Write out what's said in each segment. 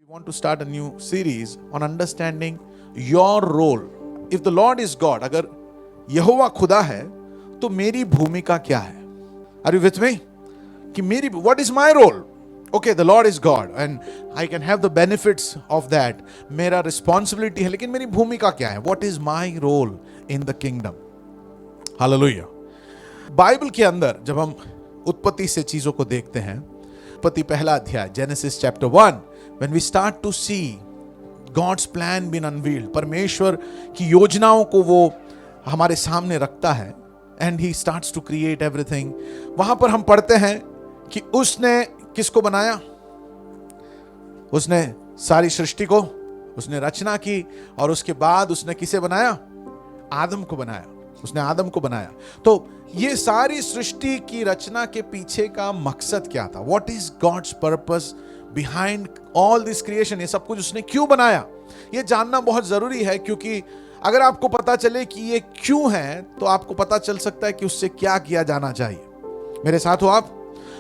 We want to start a new series on understanding your role. If the Lord is God, अगर यहोवा खुदा है तो मेरी भूमिका क्या है? Are you with me? कि मेरी what is my role? Okay, the Lord is God and I can have the benefits of that. मेरा responsibility है, लेकिन मेरी भूमिका क्या है? What is my role in the kingdom? Hallelujah. Bible के अंदर जब हम उत्पत्ति से चीजों को देखते हैं, उत्पत्ति पहला अध्याय, Genesis chapter 1, when we start to see God's plan being unveiled, परमेश्वर की योजनाओं को वो हमारे सामने रखता है, and he starts to create everything. वहां पर हम पढ़ते हैं कि उसने किसको बनाया? उसने सारी सृष्टि को उसने रचना की और उसके बाद उसने किसे बनाया? आदम को बनाया। उसने आदम को बनाया। तो ये सारी सृष्टि की रचना के पीछे का मकसद क्या था? What is God's purpose behind all this creation? ये सब कुछ उसने क्यों बनाया? ये जानना बहुत जरूरी है, क्योंकि अगर आपको पता चले कि ये क्यों है तो आपको पता चल सकता है कि उससे क्या किया जाना चाहिए। मेरे साथ हो आप?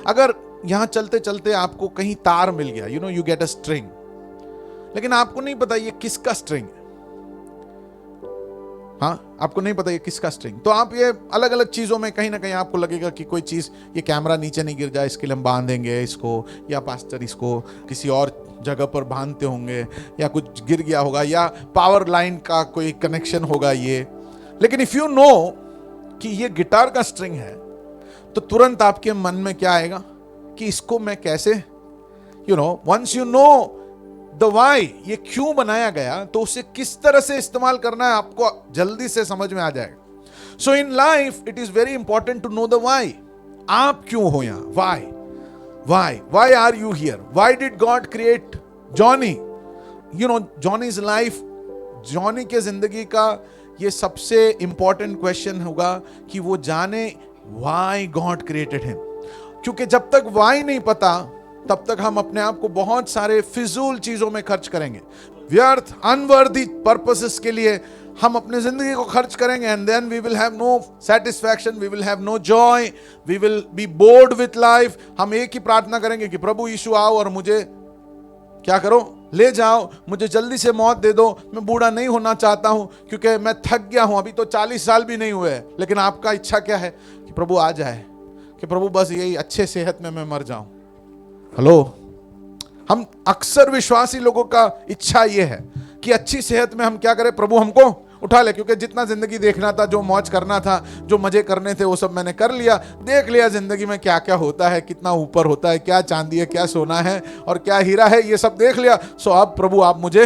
अगर यहां चलते चलते आपको कहीं तार मिल गया, you get a string, लेकिन आपको नहीं पता ये किसका स्ट्रिंग है। हाँ, आपको नहीं पता ये किसका स्ट्रिंग, तो आप ये अलग अलग चीजों में कहीं ना कहीं आपको लगेगा कि कोई चीज, ये कैमरा नीचे नहीं गिर जाए इसके लिए हम बांधेंगे इसको, या पास्टर इसको किसी और जगह पर बांधते होंगे, या कुछ गिर गया होगा, या पावर लाइन का कोई कनेक्शन होगा ये। लेकिन इफ यू नो कि ये गिटार का स्ट्रिंग है तो तुरंत आपके मन में क्या आएगा कि इसको मैं कैसे, once you know the why, ये क्यों बनाया गया, तो उसे किस तरह से इस्तेमाल करना है आपको जल्दी से समझ में आ जाएगा। So in life it is very important to know the why. आप क्यों हो यहां? Why are you here? Why did God create Johnny? Johnny's life, Johnny के जिंदगी का ये सबसे इंपॉर्टेंट क्वेश्चन होगा कि वो जाने वाई गॉड क्रिएटेड हिम। क्योंकि जब तक वाई नहीं पता तब तक हम अपने आप को बहुत सारे फिजूल चीजों में खर्च करेंगे, व्यर्थ अनवर्दी पर्पसेस के लिए हम अपनी जिंदगी को खर्च करेंगे, and then we will have no satisfaction, we will have no joy, we will be bored with life. हम एक ही प्रार्थना करेंगे कि प्रभु यीशु आओ और मुझे क्या करो, ले जाओ, मुझे जल्दी से मौत दे दो, मैं बूढ़ा नहीं होना चाहता हूं क्योंकि मैं थक गया हूं, अभी तो 40 साल भी नहीं हुए हैं। लेकिन आपका इच्छा क्या है? कि प्रभु आ जाए, कि प्रभु बस यही अच्छे सेहत में मैं मर जाऊं। हेलो, हम अक्सर विश्वासी लोगों का इच्छा यह है कि अच्छी सेहत में हम क्या करें, प्रभु हमको उठा ले, क्योंकि जितना जिंदगी देखना था, जो मौज करना था, जो मजे करने थे, वो सब मैंने कर लिया, देख लिया जिंदगी में क्या क्या होता है, कितना ऊपर होता है, क्या चांदी है, क्या सोना है और क्या हीरा है, ये सब देख लिया। सो अब प्रभु आप मुझे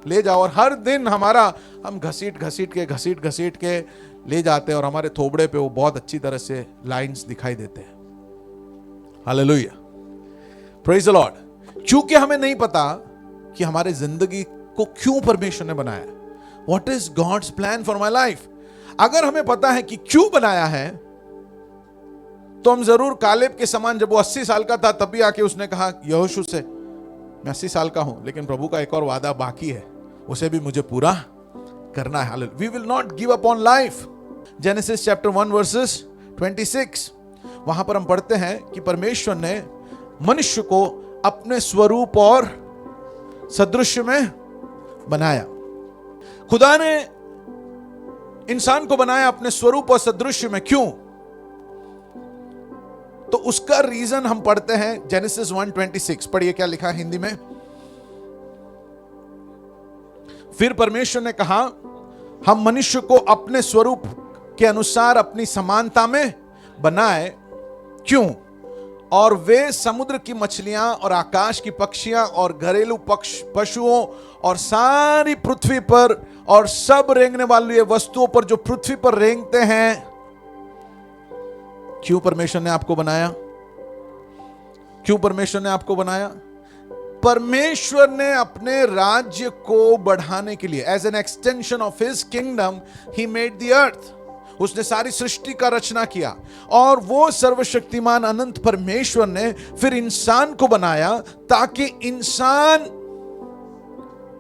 ले जाओ। और हर दिन हम घसीट के ले जाते हैं और हमारे थोबड़े पे वो बहुत अच्छी तरह से लाइंस दिखाई देते हैं। Hallelujah, praise the Lord. क्योंकि हमें नहीं पता कि हमारे जिंदगी को क्यों परमेश्वर ने बनाया, what is God's plan for my life. अगर हमें पता है कि क्यों बनाया है तो हम जरूर कालेब के समान, जब वो 80 साल का था तभी आके उसने कहा यहोशू से, मैं 80 साल का हूं लेकिन प्रभु का एक और वादा बाकी है, उसे भी मुझे पूरा करना है। We will not give up on life. Genesis chapter 1 verses 26, वहां पर हम पढ़ते हैं कि परमेश्वर ने मनुष्य को अपने स्वरूप और सदृश्य में बनाया। खुदा ने इंसान को बनाया अपने स्वरूप और सदृश्य में। क्यों? तो उसका रीजन हम पढ़ते हैं जेनेसिस 1:26। पढ़िए क्या लिखा है हिंदी में। फिर परमेश्वर ने कहा, हम मनुष्य को अपने स्वरूप के अनुसार अपनी समानता में बनाए। क्यों? और वे समुद्र की मछलियां और आकाश की पक्षियां और घरेलू पशुओं और सारी पृथ्वी पर और सब रेंगने वाली वस्तुओं पर जो पृथ्वी पर रेंगते हैं। क्यों परमेश्वर ने आपको बनाया? क्यों परमेश्वर ने आपको बनाया? परमेश्वर ने अपने राज्य को बढ़ाने के लिए, as an extension of his kingdom, he made the earth. उसने सारी सृष्टि का रचना किया और वो सर्वशक्तिमान अनंत परमेश्वर ने फिर इंसान को बनाया ताकि इंसान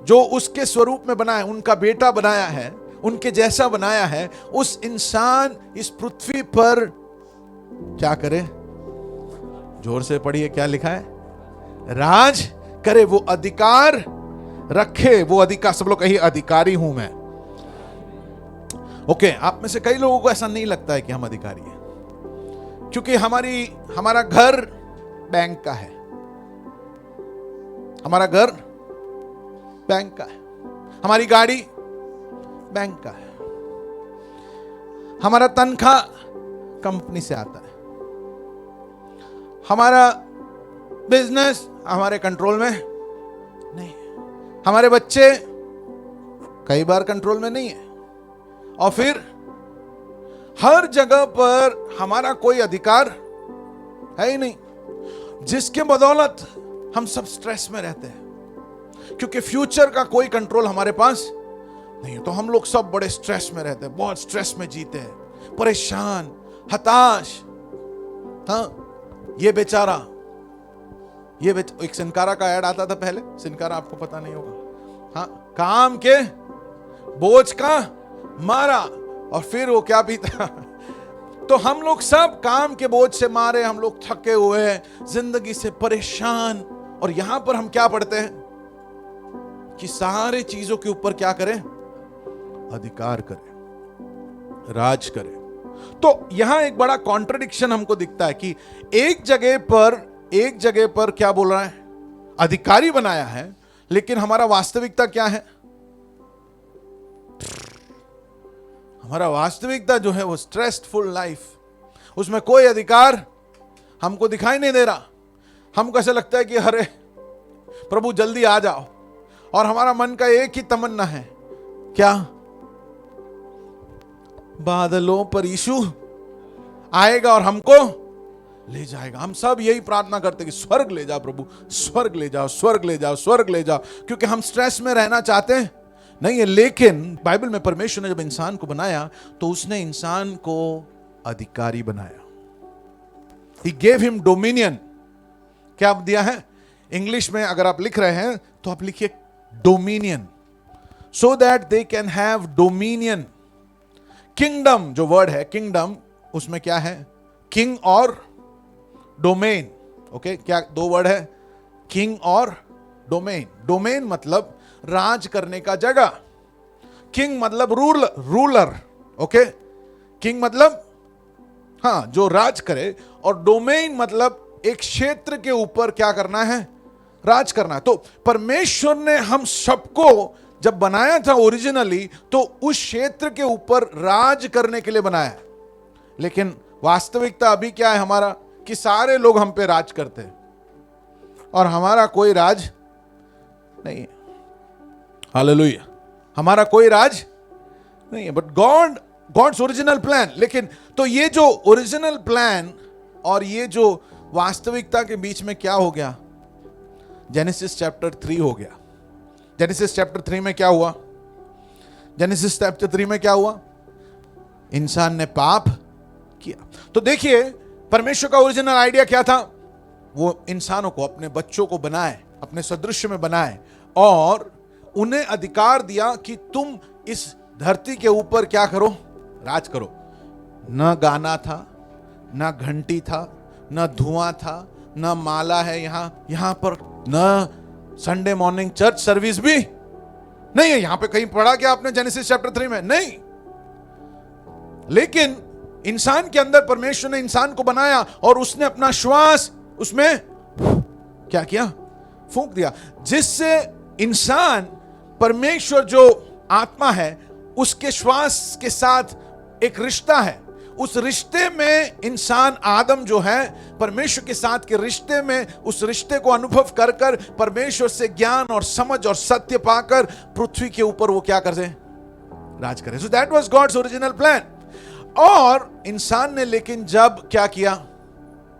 जो उसके स्वरूप में बनाया, उनका बेटा बनाया है, उनके जैसा बनाया है, उस इंसान इस पृथ्वी पर क्या करे? जोर से पढ़िए क्या लिखा है? राज करे, वो अधिकार रखे, वो अधिकार, सब लोग कहिए अधिकारी हूं मैं। ओके, आप में से कई लोगों को ऐसा नहीं लगता है कि हम अधिकारी हैं, क्योंकि हमारा घर बैंक का है, हमारा घर बैंक का है, हमारी गाड़ी बैंक का है, हमारा तनख्वाह कंपनी से आता है, हमारा बिजनेस हमारे कंट्रोल में नहीं है, हमारे बच्चे कई बार कंट्रोल में नहीं है, और फिर हर जगह पर हमारा कोई अधिकार है ही नहीं, जिसके बदौलत हम सब स्ट्रेस में रहते हैं, क्योंकि फ्यूचर का कोई कंट्रोल हमारे पास नहीं है। तो हम लोग सब बड़े स्ट्रेस में रहते हैं, बहुत स्ट्रेस में जीते हैं, परेशान, हताश। हाँ, ये बेचारा एक सिनकारा का ऐड आता था पहले, सिनकारा आपको पता नहीं होगा। हाँ, काम के बोझ का मारा, और फिर वो क्या पीता। तो हम लोग सब काम के बोझ से मारे, हम लोग थके हुए हैं, जिंदगी से परेशान, और यहां पर हम क्या पढ़ते हैं कि सारे चीजों के ऊपर क्या करें, अधिकार करें, राज करें। तो यहां एक बड़ा कॉन्ट्रडिक्शन हमको दिखता है कि एक जगह पर क्या बोल रहा है, अधिकारी बनाया है, लेकिन हमारा वास्तविकता क्या है, हमारा वास्तविकता जो है वो स्ट्रेसफुल लाइफ, उसमें कोई अधिकार हमको दिखाई नहीं दे रहा। हमको ऐसा लगता है कि अरे प्रभु जल्दी आ जाओ, और हमारा मन का एक ही तमन्ना है, क्या, बादलों पर यीशु आएगा और हमको ले जाएगा। हम सब यही प्रार्थना करते कि स्वर्ग ले जाओ प्रभु, स्वर्ग ले जाओ, स्वर्ग ले जाओ, स्वर्ग ले जाओ, क्योंकि हम स्ट्रेस में रहना चाहते हैं नहीं है। लेकिन बाइबल में परमेश्वर ने जब इंसान को बनाया तो उसने इंसान को अधिकारी बनाया। He gave him dominion। क्या दिया है? इंग्लिश में अगर आप लिख रहे हैं तो आप लिखिए dominion, so that they can have dominion। Kingdom जो वर्ड है, किंगडम, उसमें क्या है, किंग और डोमेन। ओके, क्या दो वर्ड है, किंग और डोमेन। डोमेन मतलब राज करने का जगह, किंग मतलब रूलर। ओके, किंग मतलब हाँ जो राज करे, और डोमेन मतलब एक क्षेत्र के ऊपर क्या करना है, राज करना है। तो परमेश्वर ने हम सबको जब बनाया था ओरिजिनली, तो उस क्षेत्र के ऊपर राज करने के लिए बनाया। लेकिन वास्तविकता अभी क्या है हमारा, कि सारे लोग हम पे राज करते हैं और हमारा कोई राज नहीं है। हालेलुया, हमारा कोई राज नहीं है। But God's original plan. लेकिन तो ये जो ओरिजिनल प्लान और ये जो वास्तविकता के बीच में क्या हो गया, जेनेसिस चैप्टर 3 हो गया। जेनेसिस चैप्टर 3 में क्या हुआ, जेनेसिस चैप्टर 3 में क्या हुआ, इंसान ने पाप किया। तो देखिए परमेश्वर का ओरिजिनल आइडिया क्या था, वो इंसानों को, अपने बच्चों को बनाए, अपने सदृश्य में बनाए, और उन्हें अधिकार दिया कि तुम इस धरती के ऊपर क्या करो, राज करो। न गाना था, न घंटी था, न धुआं था, न माला है यहां पर, न संडे मॉर्निंग चर्च सर्विस भी नहीं है। यहां पे कहीं पढ़ा क्या आपने जेनेसिस चैप्टर 3 में? नहीं। लेकिन इंसान के अंदर परमेश्वर ने इंसान को बनाया और उसने अपना श्वास उसमें क्या किया, फूंक दिया, जिससे इंसान परमेश्वर जो आत्मा है उसके श्वास के साथ एक रिश्ता है। उस रिश्ते में इंसान आदम जो है परमेश्वर के साथ के रिश्ते में, उस रिश्ते को अनुभव कर कर परमेश्वर से ज्ञान और समझ और सत्य पाकर पृथ्वी के ऊपर वो क्या करे, राज करे। So that was God's original plan. और इंसान ने लेकिन जब क्या किया,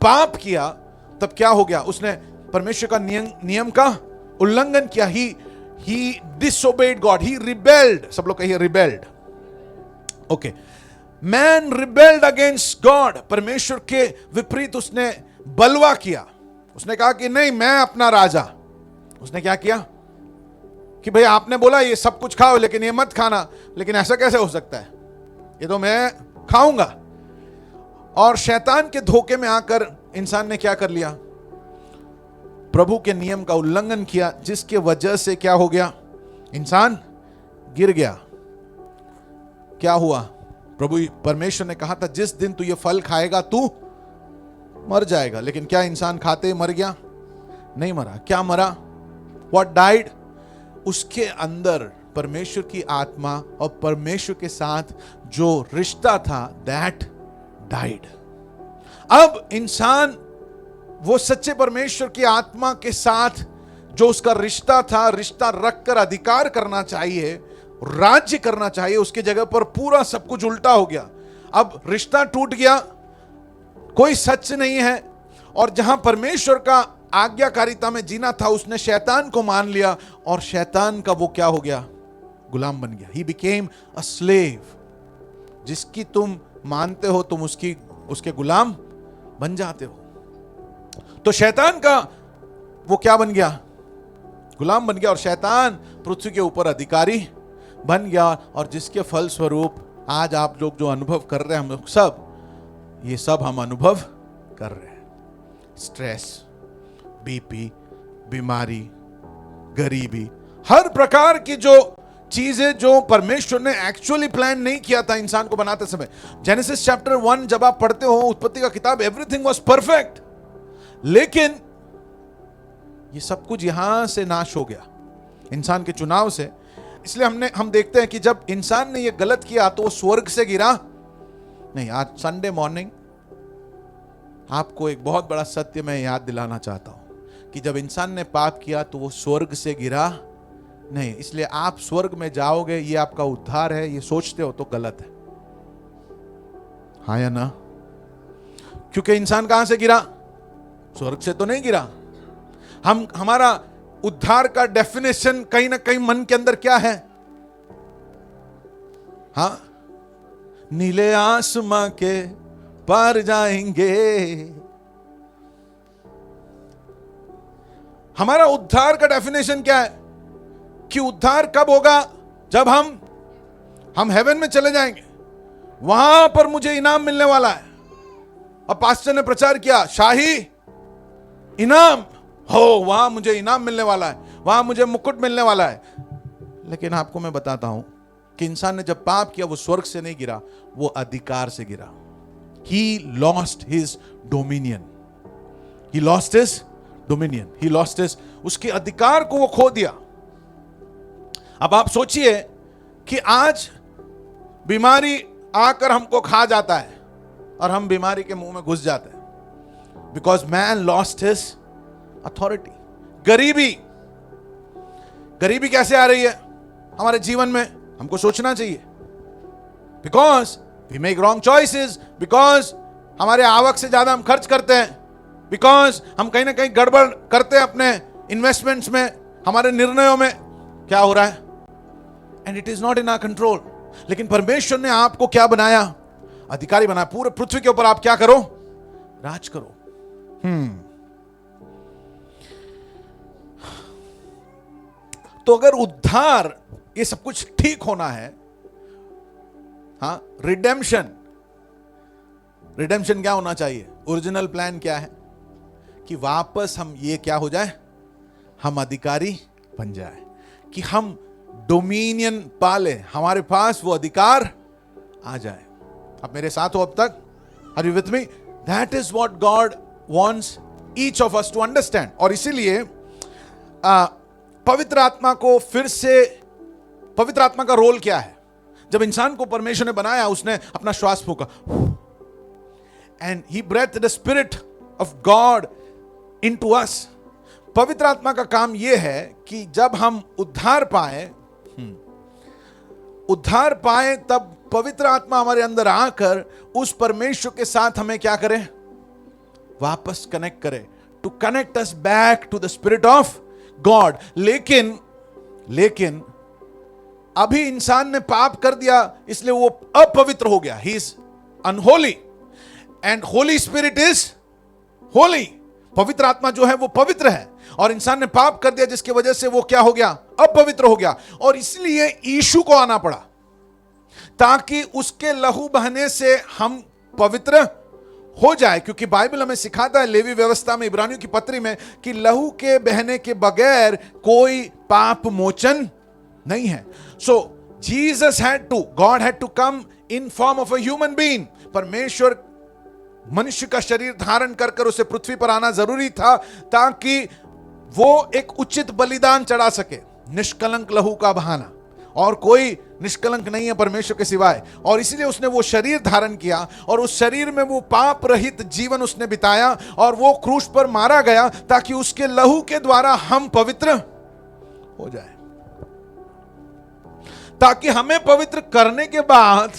पाप किया, तब क्या हो गया, उसने परमेश्वर का नियम का उल्लंघन किया। ही डिसोबेड गॉड, ही रिबेल्ड। सब लोग कहिए rebelled. Okay, man rebelled against God. परमेश्वर के विपरीत उसने बलवा किया। उसने कहा कि नहीं, मैं अपना राजा। उसने क्या किया कि भाई आपने बोला ये सब कुछ खाओ लेकिन ये मत खाना, लेकिन ऐसा कैसे हो सकता है, ये तो मैं खाऊंगा। और शैतान के धोखे में आकर इंसान ने क्या कर लिया, प्रभु के नियम का उल्लंघन किया, जिसके वजह से क्या हो गया, इंसान गिर गया। क्या हुआ, प्रभु परमेश्वर ने कहा था जिस दिन तू ये फल खाएगा तू मर जाएगा, लेकिन क्या इंसान खाते ही मर गया? नहीं मरा। क्या मरा? What died? उसके अंदर परमेश्वर की आत्मा और परमेश्वर के साथ जो रिश्ता था, दैट डाइड। अब इंसान वो सच्चे परमेश्वर की आत्मा के साथ जो उसका रिश्ता था, रिश्ता रखकर अधिकार करना चाहिए, राज्य करना चाहिए, उसके जगह पर पूरा सब कुछ उल्टा हो गया। अब रिश्ता टूट गया, कोई सच नहीं है, और जहां परमेश्वर का आज्ञाकारिता में जीना था उसने शैतान को मान लिया, और शैतान का वो क्या हो गया, गुलाम बन गया। He became a slave। जिसकी तुम मानते हो तुम उसके गुलाम बन जाते हो। तो शैतान का वो क्या बन गया, गुलाम बन गया, और शैतान पृथ्वी के ऊपर अधिकारी बन गया। और जिसके फल स्वरूप आज आप लोग जो अनुभव कर रहे हैं, हम लोग सब ये सब हम अनुभव कर रहे हैं। स्ट्रेस, बीपी, बीमारी, गरीबी, हर प्रकार की जो चीजें जो परमेश्वर ने एक्चुअली प्लान नहीं किया था इंसान को बनाते समय। जेनेसिस चैप्टर 1 जब आप पढ़ते हो, उत्पत्ति का किताब, एवरीथिंग वाज परफेक्ट, लेकिन ये सब कुछ यहां से नाश हो गया इंसान के चुनाव से। इसलिए हम देखते हैं कि जब इंसान ने ये गलत किया तो वो स्वर्ग से गिरा नहीं। आज संडे मॉर्निंग आपको एक बहुत बड़ा सत्य मैं याद दिलाना चाहता हूं कि जब इंसान ने पाप किया तो वो स्वर्ग से गिरा नहीं। इसलिए आप स्वर्ग में जाओगे, ये आपका उद्धार है, ये सोचते हो तो गलत है। हाँ या ना? क्योंकि इंसान कहां से गिरा? स्वर्ग से तो नहीं गिरा। हमारा उद्धार का डेफिनेशन कहीं ना कहीं मन के अंदर क्या है? हाँ, नीले आसमां के पार जाएंगे। हमारा उद्धार का डेफिनेशन क्या है कि उद्धार कब होगा? जब हम हेवन में चले जाएंगे, वहां पर मुझे इनाम मिलने वाला है। और पास्टर ने प्रचार किया शाही इनाम हो, वहां मुझे इनाम मिलने वाला है, वहां मुझे मुकुट मिलने वाला है। लेकिन आपको मैं बताता हूं कि इंसान ने जब पाप किया वो स्वर्ग से नहीं गिरा, वो अधिकार से गिरा। He lost his dominion. He lost his dominion. He lost his, उसके अधिकार को वो खो दिया। अब आप सोचिए कि आज बीमारी आकर हमको खा जाता है और हम बीमारी के मुंह में घुस जाते हैं, because man lost his authority. गरीबी कैसे आ रही है हमारे जीवन में? हमको सोचना चाहिए। Because we make wrong choices, because हमारे आवक से ज्यादा हम खर्च करते हैं, बिकॉज हम कहीं ना कहीं गड़बड़ करते हैं अपने इन्वेस्टमेंट्स में, हमारे निर्णयों में। क्या हो रहा है? And it is not in our control. लेकिन परमेश्वर ने आपको क्या बनाया? अधिकारी बनाया। पूरे पृथ्वी के ऊपर आप क्या करो? राज करो। तो अगर उद्धार, ये सब कुछ ठीक होना है, हाँ, रिडेम्पशन क्या होना चाहिए? ओरिजिनल प्लान क्या है कि वापस हम ये क्या हो जाए, हम अधिकारी बन जाए, कि हम डोमिनियन पाले, हमारे पास वो अधिकार आ जाए। आप मेरे साथ हो अब तक? Are you with me? That is what God wants each of us to understand. और इसीलिए पवित्र आत्मा को फिर से, पवित्र आत्मा का रोल क्या है? जब इंसान को परमेश्वर ने बनाया, उसने अपना श्वास फूंका, and he breath the spirit of God into us. पवित्र आत्मा का काम यह है कि जब हम उद्धार पाए तब पवित्र आत्मा हमारे अंदर आकर उस परमेश्वर के साथ हमें क्या करे? वापस कनेक्ट करे, to connect us back to the spirit of God. लेकिन अभी इंसान ने पाप कर दिया, इसलिए वो अपवित्र हो गया। He is unholy and Holi spirit is Holi. पवित्र आत्मा जो है वो पवित्र है, और इंसान ने पाप कर दिया जिसकी वजह से वो क्या हो गया? अपवित्र हो गया। और इसलिए यीशु को आना पड़ा, ताकि उसके लहू बहने से हम पवित्र हो जाए, क्योंकि बाइबल हमें सिखाता है लेवी व्यवस्था में, इब्रानियों की पत्री में, कि लहू के बहने के बगैर कोई पाप मोचन नहीं है. So Jesus had to, God had to come in form of a human being. परमेश्वर मनुष्य का शरीर धारण कर कर उसे पृथ्वी पर आना जरूरी था, ताकि वो एक उचित बलिदान चढ़ा सके. निष्कलंक लहू का बहाना, और कोई निष्कलंक नहीं है परमेश्वर के सिवाय. और इसीलिए उसने वो शरीर धारण किया, और उस शरीर में वो पाप रहित जीवन उसने बिताया, और वो क्रूस पर मारा गया ताकि उसके लहू के द्वारा हम पवित्र हो जाए, ताकि हमें पवित्र करने के बाद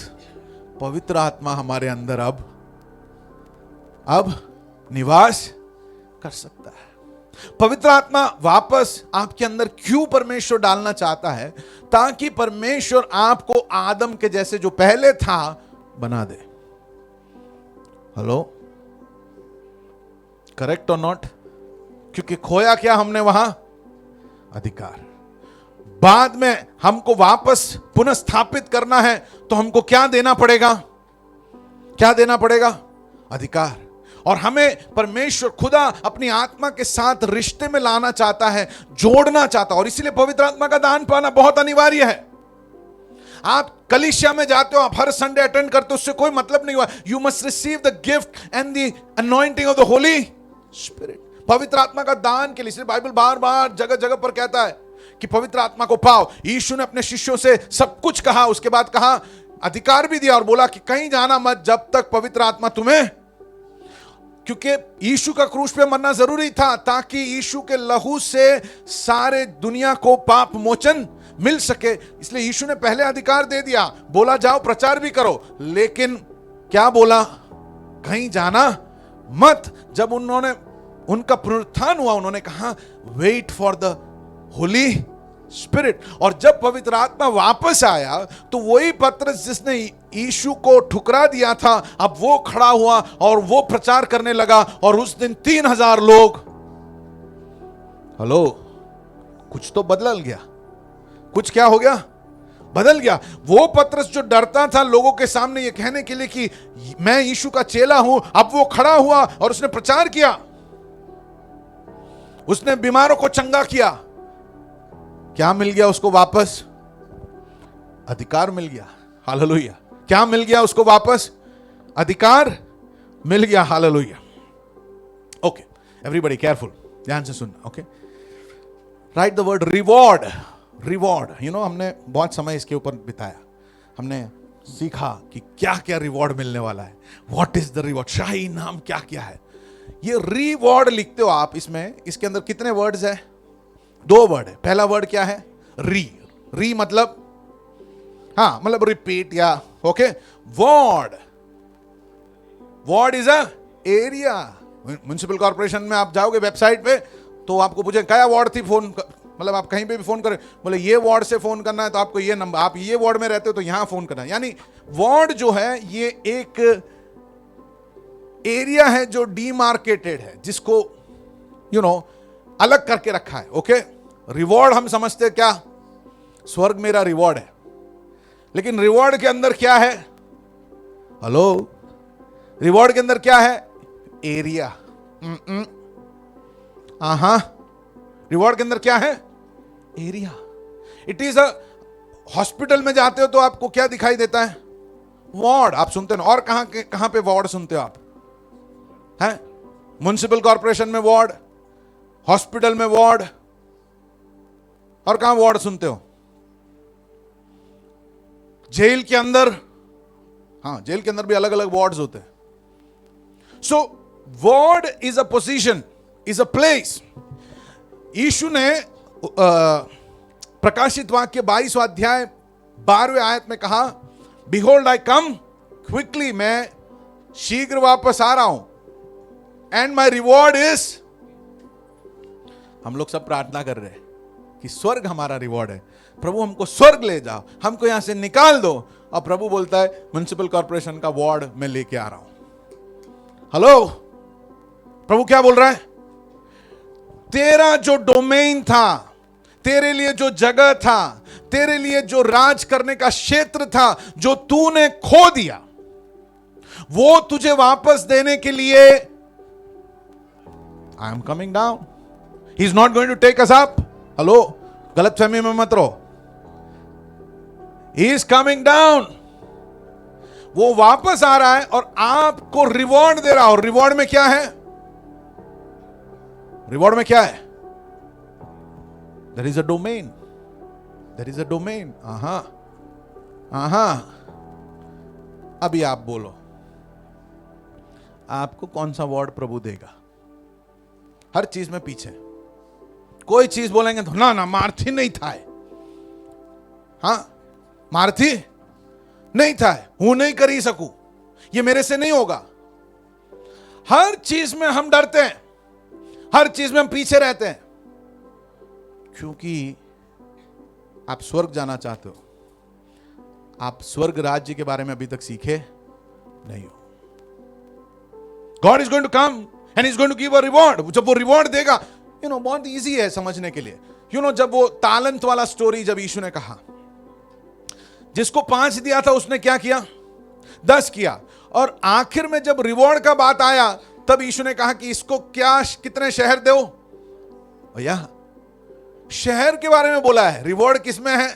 पवित्र आत्मा हमारे अंदर अब निवास कर सकता है. पवित्र आत्मा वापस आपके अंदर क्यों परमेश्वर डालना चाहता है? ताकि परमेश्वर आपको आदम के जैसे जो पहले था बना दे. हेलो, करेक्ट और नॉट? क्योंकि खोया क्या हमने वहां? अधिकार. बाद में हमको वापस पुनः स्थापित करना है तो हमको क्या देना पड़ेगा? क्या देना पड़ेगा? अधिकार. और हमें परमेश्वर खुदा अपनी आत्मा के साथ रिश्ते में लाना चाहता है, जोड़ना चाहता है, और इसीलिए पवित्र आत्मा का दान पाना बहुत अनिवार्य है. आप कलीसिया में जाते हो, आप हर संडे अटेंड करते हो, उससे कोई मतलब नहीं हुआ. You must receive the gift and the anointing of the holy spirit. पवित्र आत्मा का दान के लिए इसलिए बाइबल बार बार जगह जगह पर कहता है कि पवित्र आत्मा को पाओ. यीशु ने अपने शिष्यों से सब कुछ कहा, उसके बाद कहा, अधिकार भी दिया और बोला कि कहीं जाना मत जब तक पवित्र आत्मा तुम्हें, क्योंकि यीशु का क्रूस पे मरना जरूरी था ताकि यीशु के लहू से सारे दुनिया को पाप मोचन मिल सके. इसलिए यीशु ने पहले अधिकार दे दिया, बोला जाओ प्रचार भी करो, लेकिन क्या बोला? कहीं जाना मत. जब उनका पुनरुत्थान हुआ, उन्होंने कहा wait for the holy spirit. और जब पवित्र आत्मा वापस आया तो वही पतरस जिसने यीशु को ठुकरा दिया था, अब वो खड़ा हुआ और वो प्रचार करने लगा, और उस दिन 3000 लोग. हेलो, कुछ तो बदल गया. कुछ क्या हो गया? बदल गया. वो पतरस जो डरता था लोगों के सामने ये कहने के लिए कि मैं यीशु का चेला हूं, अब वो खड़ा हुआ और उसने प्रचार किया, उसने बीमारों को चंगा किया. क्या मिल गया उसको वापस? अधिकार मिल गया. हालेलुया. क्या मिल गया उसको वापस? अधिकार मिल गया. हालेलुया. ओके, एवरीबॉडी केयरफुल, ध्यान से सुनना. Okay, right the word reward. Reward, you know, हमने बहुत समय इसके ऊपर बिताया. हमने सीखा कि क्या क्या रिवॉर्ड मिलने वाला है. What is the reward? शाही नाम क्या क्या है? ये रिवॉर्ड लिखते हो आप, इसमें इसके अंदर कितने वर्ड्स है? 2 वर्ड है. पहला वर्ड क्या है? री. री मतलब, हाँ, मतलब रिपीट या okay. Ward, ward is a area. Municipal corporation में आप जाओगे वेबसाइट पे तो आपको पूछे क्या वार्ड थी, फोन मतलब आप कहीं पे भी फोन करें, बोले ये वार्ड से फोन करना है तो आपको ये नंबर, आप ये वार्ड में रहते हो तो यहां फोन करना है. यानी वार्ड जो है ये एक एरिया है जो डीमार्केटेड है, जिसको यू नो अलग करके रखा है. ओके, रिवॉर्ड हम समझते हैं क्या? स्वर्ग मेरा रिवॉर्ड है. लेकिन रिवॉर्ड के अंदर क्या है? हेलो, रिवॉर्ड के अंदर क्या है? एरिया. रिवॉर्ड के अंदर क्या है? Area. It is a, hospital में जाते हो तो आपको क्या दिखाई देता है? वार्ड आप सुनते हो. और कहां पे वार्ड सुनते हो आप? हैं? म्युनिसिपल कॉर्पोरेशन में वार्ड, हॉस्पिटल में वार्ड, और कहां वार्ड सुनते हो? जेल के अंदर. हाँ, जेल के अंदर भी अलग अलग वार्ड्स होते हैं. So ward is a position, is a place. यीशु ने प्रकाशित वाक्य 22वां अध्याय 12वें आयत में कहा, बिहोल्ड आई कम क्विकली, मैं शीघ्र वापस आ रहा हूं, एंड माई रिवॉर्ड इज. हम लोग सब प्रार्थना कर रहे हैं कि स्वर्ग हमारा रिवॉर्ड है. प्रभु हमको स्वर्ग ले जाओ, हमको यहां से निकाल दो. और प्रभु बोलता है म्युनिसिपल कॉर्पोरेशन का वार्ड मैं लेके आ रहा हूं. हेलो, प्रभु क्या बोल रहा है? तेरा जो डोमेन था, तेरे लिए जो जगह था, तेरे लिए जो राज करने का क्षेत्र था, जो तूने खो दिया, वो तुझे वापस देने के लिए I am coming down, he is not going to take us up. Hello, गलत फहमी में मत रहो, ही इज कमिंग डाउन। वो वापस आ रहा है और आपको रिवॉर्ड दे रहा है। और रिवॉर्ड में क्या है? रिवॉर्ड में क्या है? There is a domain, there is a domain. अभी आप बोलो, आपको कौन सा अवार्ड प्रभु देगा? हर चीज में पीछे कोई चीज बोलेंगे तो ना मार्थी नहीं था, मार्थी नहीं था, हूं नहीं कर ही सकूं, ये मेरे से नहीं होगा। हर चीज में हम डरते हैं, हर चीज में हम पीछे रहते हैं, क्योंकि आप स्वर्ग जाना चाहते हो, आप स्वर्ग राज्य के बारे में अभी तक सीखे नहीं हो। God is going to come and is going to give a reward. जब वो रिवॉर्ड देगा, बहुत इजी है समझने के लिए। जब वो तालंत वाला स्टोरी जब यीशु ने कहा, जिसको 5 दिया था उसने क्या किया? 10 किया। और आखिर में जब रिवॉर्ड का बात आया, तब यीशु ने कहा कि इसको कितने शहर दो? भैया, शहर के बारे में बोला है, रिवॉर्ड किस में है?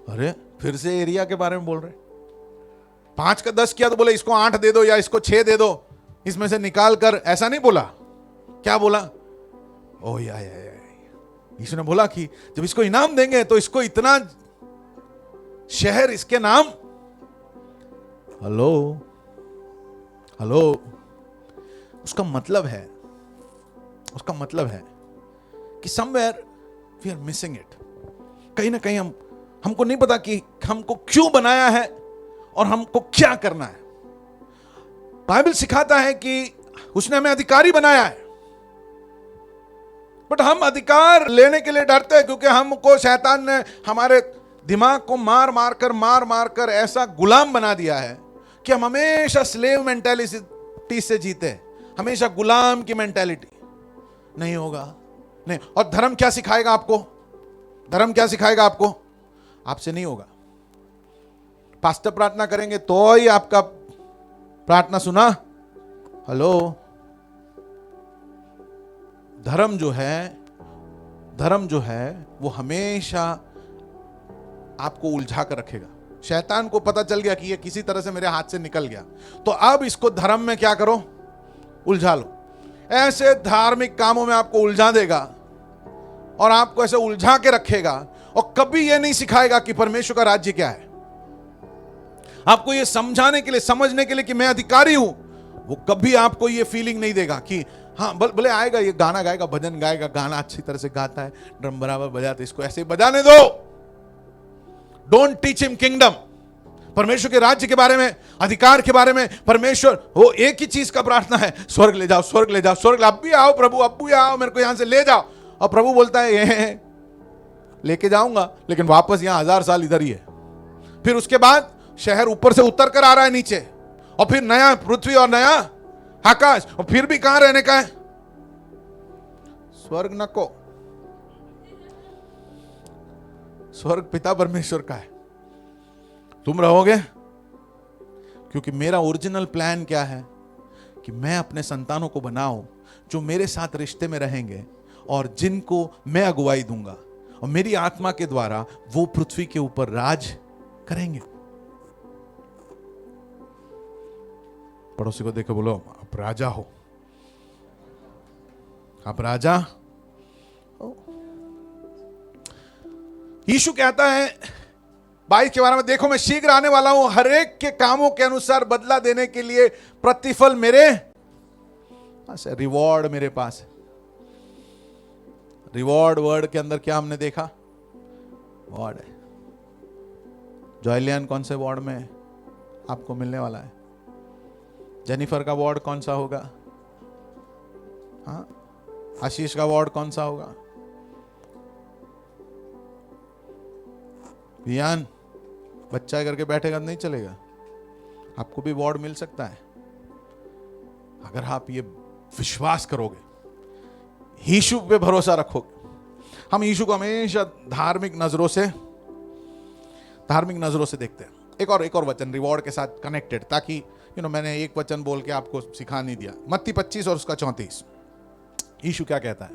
अरे फिर से एरिया के बारे में बोल रहे। 5 का 10 किया तो बोले इसको 8 दे दो या इसको 6 दे दो, इसमें से निकाल कर, ऐसा नहीं बोला। क्या बोला? ओ या यीशु ने बोला कि जब इसको इनाम देंगे तो इसको इतना शहर इसके नाम। हेलो, उसका मतलब है कि somewhere we are missing it. कहीं ना कहीं हमको नहीं पता कि हमको क्यों बनाया है और हमको क्या करना है। बाइबल सिखाता है कि उसने हमें अधिकारी बनाया है, बट हम अधिकार लेने के लिए डरते हैं, क्योंकि हमको शैतान ने हमारे दिमाग को मार मार कर ऐसा गुलाम बना दिया है कि हम हमेशा स्लेव मेंटालिटी से जीते हैं, हमेशा गुलाम की मेंटालिटी। नहीं होगा, नहीं। और धर्म क्या सिखाएगा आपको? धर्म क्या सिखाएगा आपको? आपसे नहीं होगा। पास्टर प्रार्थना करेंगे तो ही आपका प्रार्थना सुना। हेलो, धर्म जो है वो हमेशा आपको उलझा कर रखेगा। शैतान को पता चल गया कि ये किसी तरह से मेरे हाथ से निकल गया, तो अब इसको धर्म में क्या करो? उलझा लो। ऐसे धार्मिक कामों में आपको उलझा देगा और आपको ऐसे उलझा के रखेगा, और कभी ये नहीं सिखाएगा कि परमेश्वर का राज्य क्या है। आपको ये समझाने के लिए, समझने के लिए कि मैं अधिकारी हूं, वो कभी आपको ये फीलिंग नहीं देगा कि हाँ भले आएगा, ये गाना गाएगा, भजन गाएगा, गाना अच्छी तरह से गाता है, ड्रम बराबर बजाते, इसको ऐसे बजाने दो। Don't teach him kingdom. परमेश्वर के राज्य के बारे में, अधिकार के बारे में, परमेश्वर वो एक ही चीज का प्रार्थना है, स्वर्ग ले जाओ, स्वर्ग ले जाओ, स्वर्ग। अब भी आओ प्रभु, अब भी आओ, मेरे को यहां से ले जाओ। और प्रभु बोलता है ये लेके जाऊंगा, लेकिन वापस यहां 1000 साल इधर ही है। फिर उसके बाद शहर ऊपर से उतर कर आ रहा है नीचे, और फिर नया पृथ्वी और नया आकाश, और फिर भी कहां रहने का है? स्वर्ग नको, स्वर्ग पिता परमेश्वर का है। तुम रहोगे, क्योंकि मेरा ओरिजिनल प्लान क्या है कि मैं अपने संतानों को बनाऊं जो मेरे साथ रिश्ते में रहेंगे और जिनको मैं अगुवाई दूंगा, और मेरी आत्मा के द्वारा वो पृथ्वी के ऊपर राज करेंगे। पड़ोसी को देखो, बोलो आप राजा हो, आप राजा हो। यीशु कहता है 22 के बारे में, देखो मैं शीघ्र आने वाला हूं, हर एक के कामों के अनुसार बदला देने के लिए प्रतिफल मेरे पास है। रिवॉर्ड मेरे पास है। रिवॉर्ड वर्ड के अंदर क्या हमने देखा? वार्ड है। जॉयलियन कौन से वार्ड में आपको मिलने वाला है? जेनिफर का वार्ड कौन सा होगा? हाँ, आशीष का वार्ड कौन सा होगा? वियान बच्चा करके बैठेगा नहीं चलेगा, आपको भी वार्ड मिल सकता है अगर आप ये विश्वास करोगे, यीशु पे भरोसा रखोगे। हम यीशु को हमेशा धार्मिक नजरों से देखते हैं। एक और वचन रिवॉर्ड के साथ कनेक्टेड, ताकि मैंने एक वचन बोल के आपको सिखा नहीं दिया। मत्ती 25 और उसका 34, यीशु क्या कहता है?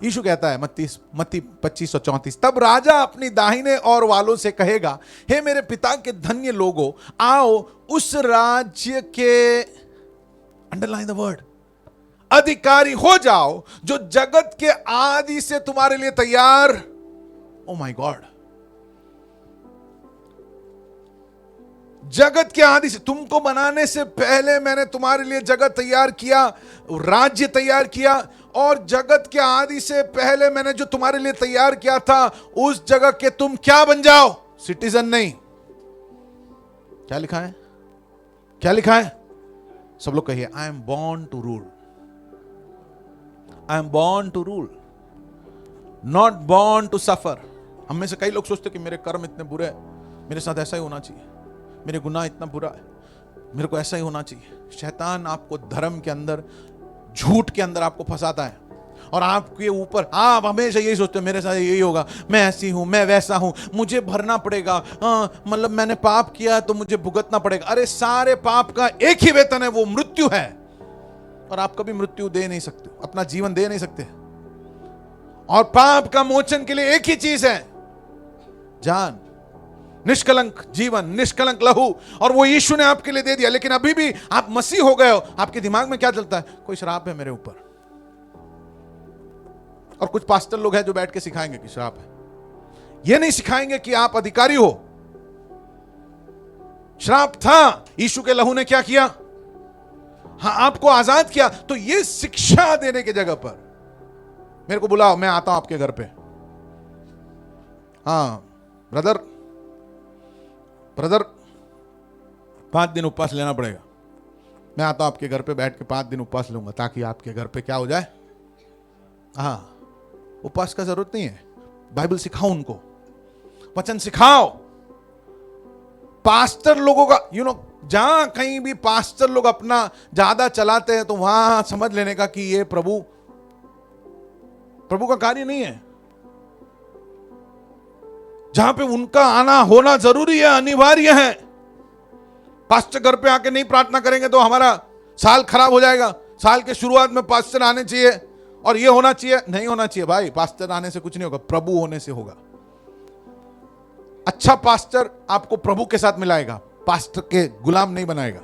यीशु कहता है मत्ती 25 और 34, तब राजा अपनी दाहिने और वालों से कहेगा, हे मेरे पिता के धन्य लोगों, आओ उस राज्य के, अंडरलाइन द वर्ड, अधिकारी हो जाओ जो जगत के आदि से तुम्हारे लिए तैयार, ओ माय गॉड, जगत के आदि से, तुमको बनाने से पहले मैंने तुम्हारे लिए जगत तैयार किया, राज्य तैयार किया, और जगत के आदि से पहले मैंने जो तुम्हारे लिए तैयार किया था उस जगह के तुम क्या बन जाओ? सिटीजन नहीं। क्या लिखा है? क्या लिखा है? सब लोग कहिए, I am born to rule. I am born to rule, not born to suffer. हम में से कई लोग सोचते कि मेरे कर्म इतने बुरे हैं, मेरे साथ ऐसा ही होना चाहिए, मेरे गुनाह इतना बुरा है, मेरे को ऐसा ही होना चाहिए। शैतान आपको धर्म के अंदर, झूठ के अंदर आपको फंसाता है, और आपके ऊपर आप हमेशा यही सोचते हो मेरे साथ यही होगा, मैं ऐसी हूं, मैं वैसा हूं, मुझे भरना पड़ेगा, मतलब मैंने पाप किया तो मुझे भुगतना पड़ेगा। अरे सारे पाप का एक ही वेतन है, वो मृत्यु है, और आप कभी मृत्यु दे नहीं सकते, अपना जीवन दे नहीं सकते। और पाप का मोचन के लिए एक ही चीज है, जान, निष्कलंक जीवन, निष्कलंक लहू, और वो यीशु ने आपके लिए दे दिया। लेकिन अभी भी आप मसीह हो गए हो, आपके दिमाग में क्या चलता है? कोई श्राप है मेरे ऊपर। और कुछ पास्टर लोग हैं जो बैठ के सिखाएंगे कि श्राप है, ये नहीं सिखाएंगे कि आप अधिकारी हो। श्राप था, यीशु के लहू ने क्या किया? हाँ, आपको आजाद किया। तो ये शिक्षा देने की जगह पर मेरे को बुलाओ, मैं आता हूं आपके घर पे। हाँ ब्रदर 5 दिन उपवास लेना पड़ेगा, मैं आता हूं आपके घर पे, बैठ के 5 दिन उपवास लूंगा, ताकि आपके घर पे क्या हो जाए? हाँ, उपवास का जरूरत नहीं है, बाइबल सिखाओ उनको, वचन सिखाओ। पास्टर लोगों का जहां कहीं भी पास्टर लोग अपना ज्यादा चलाते हैं, तो वहां समझ लेने का कि ये प्रभु का कार्य नहीं है। जहां पे उनका आना होना जरूरी है, अनिवार्य है। पास्टर घर पे आके नहीं प्रार्थना करेंगे तो हमारा साल खराब हो जाएगा। साल के शुरुआत में पास्टर आने चाहिए, और ये होना चाहिए, नहीं होना चाहिए भाई। पास्टर आने से कुछ नहीं होगा, प्रभु होने से होगा। अच्छा पास्टर आपको प्रभु के साथ मिलाएगा, पास्टर के गुलाम नहीं बनाएगा।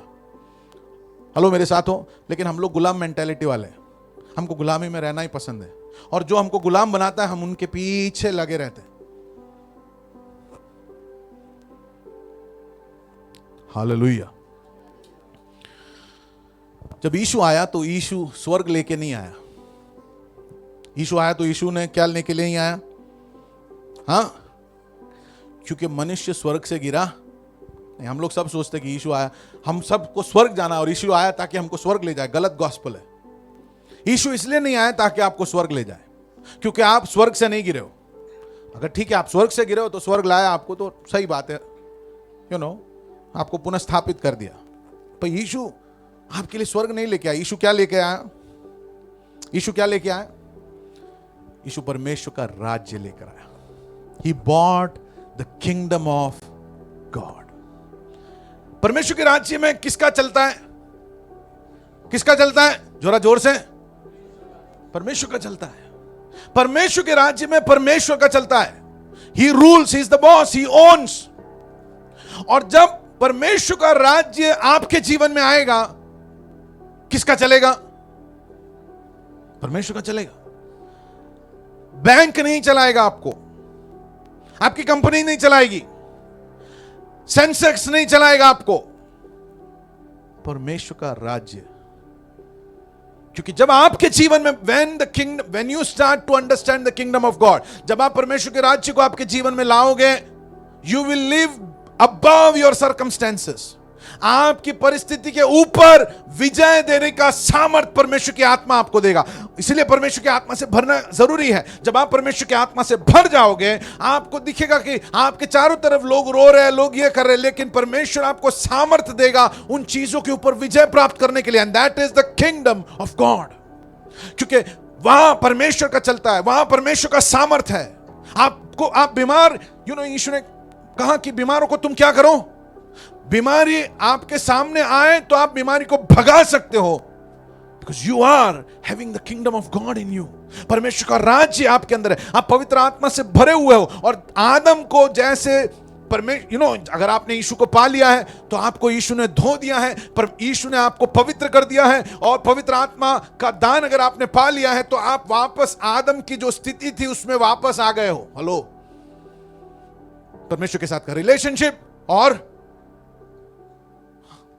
हेलो, मेरे साथ हो। लेकिन हम लोग गुलाम मेंटेलिटी वाले हैं, हमको गुलामी में रहना ही पसंद है, और जो हमको गुलाम बनाता है हम उनके पीछे लगे रहते हैं। हालेलुया। जब यीशु आया तो यीशु स्वर्ग लेके नहीं आया। यीशु आया तो यीशु ने क्या लेने के लिए नहीं आया? हाँ, क्योंकि मनुष्य स्वर्ग से गिरा नहीं। हम लोग सब सोचते कि यीशु आया, हम सबको स्वर्ग जाना, और यीशु आया ताकि हमको स्वर्ग ले जाए। गलत गॉस्पेल है। यीशु इसलिए नहीं आया ताकि आपको स्वर्ग ले जाए, क्योंकि आप स्वर्ग से नहीं गिरे हो। अगर ठीक है आप स्वर्ग से गिरे हो तो स्वर्ग लाया आपको, तो सही बात है, आपको पुनः स्थापित कर दिया। पर यीशु आपके लिए स्वर्ग नहीं लेके आया। यीशु क्या लेके आया? यीशु क्या लेके आया? यीशु परमेश्वर का राज्य लेकर आया। He bought the kingdom of God. परमेश्वर के राज्य में किसका चलता है? किसका चलता है? जोरा जोर से, परमेश्वर का चलता है। परमेश्वर के राज्य में परमेश्वर का चलता है। He rules, he is the boss, he owns. और जब परमेश्वर का राज्य आपके जीवन में आएगा, किसका चलेगा? परमेश्वर का चलेगा। बैंक नहीं चलाएगा आपको, आपकी कंपनी नहीं चलाएगी, सेंसेक्स नहीं चलाएगा आपको, परमेश्वर का राज्य। क्योंकि जब आपके जीवन में when you start to understand the kingdom of God, जब आप परमेश्वर के राज्य को आपके जीवन में लाओगे, you will live above your circumstances. आपकी परिस्थिति के ऊपर विजय देने का सामर्थ परमेश्वर की आत्मा आपको देगा। इसलिए परमेश्वर की आत्मा से भरना जरूरी है। जब आप परमेश्वर की आत्मा से भर जाओगे, आपको दिखेगा कि आपके चारों तरफ लोग रो रहे हैं, लोग ये कर रहे हैं, लेकिन परमेश्वर आपको सामर्थ देगा उन चीजों के ऊपर विजय प्राप्त करने के लिए। And that is the kingdom of God. क्योंकि वहां परमेश्वर का चलता है, वहां परमेश्वर का सामर्थ है। आप बीमार, यीशु ने कहा कि बीमारों को तुम क्या करो? बीमारी आपके सामने आए तो आप बीमारी को भगा सकते हो, because you are having the kingdom of God in you. परमेश्वर का राज्य आपके अंदर है, आप पवित्र आत्मा से भरे हुए हो। और आदम को जैसे परमेश्वर अगर आपने यीशु को पा लिया है तो आपको यीशु ने धो दिया है, पर यीशु ने आपको पवित्र कर दिया है। और पवित्र आत्मा का दान अगर आपने पा लिया है तो आप वापस आदम की जो स्थिति थी उसमें वापस आ गए हो। हेलो, परमेश्वर के साथ का रिलेशनशिप और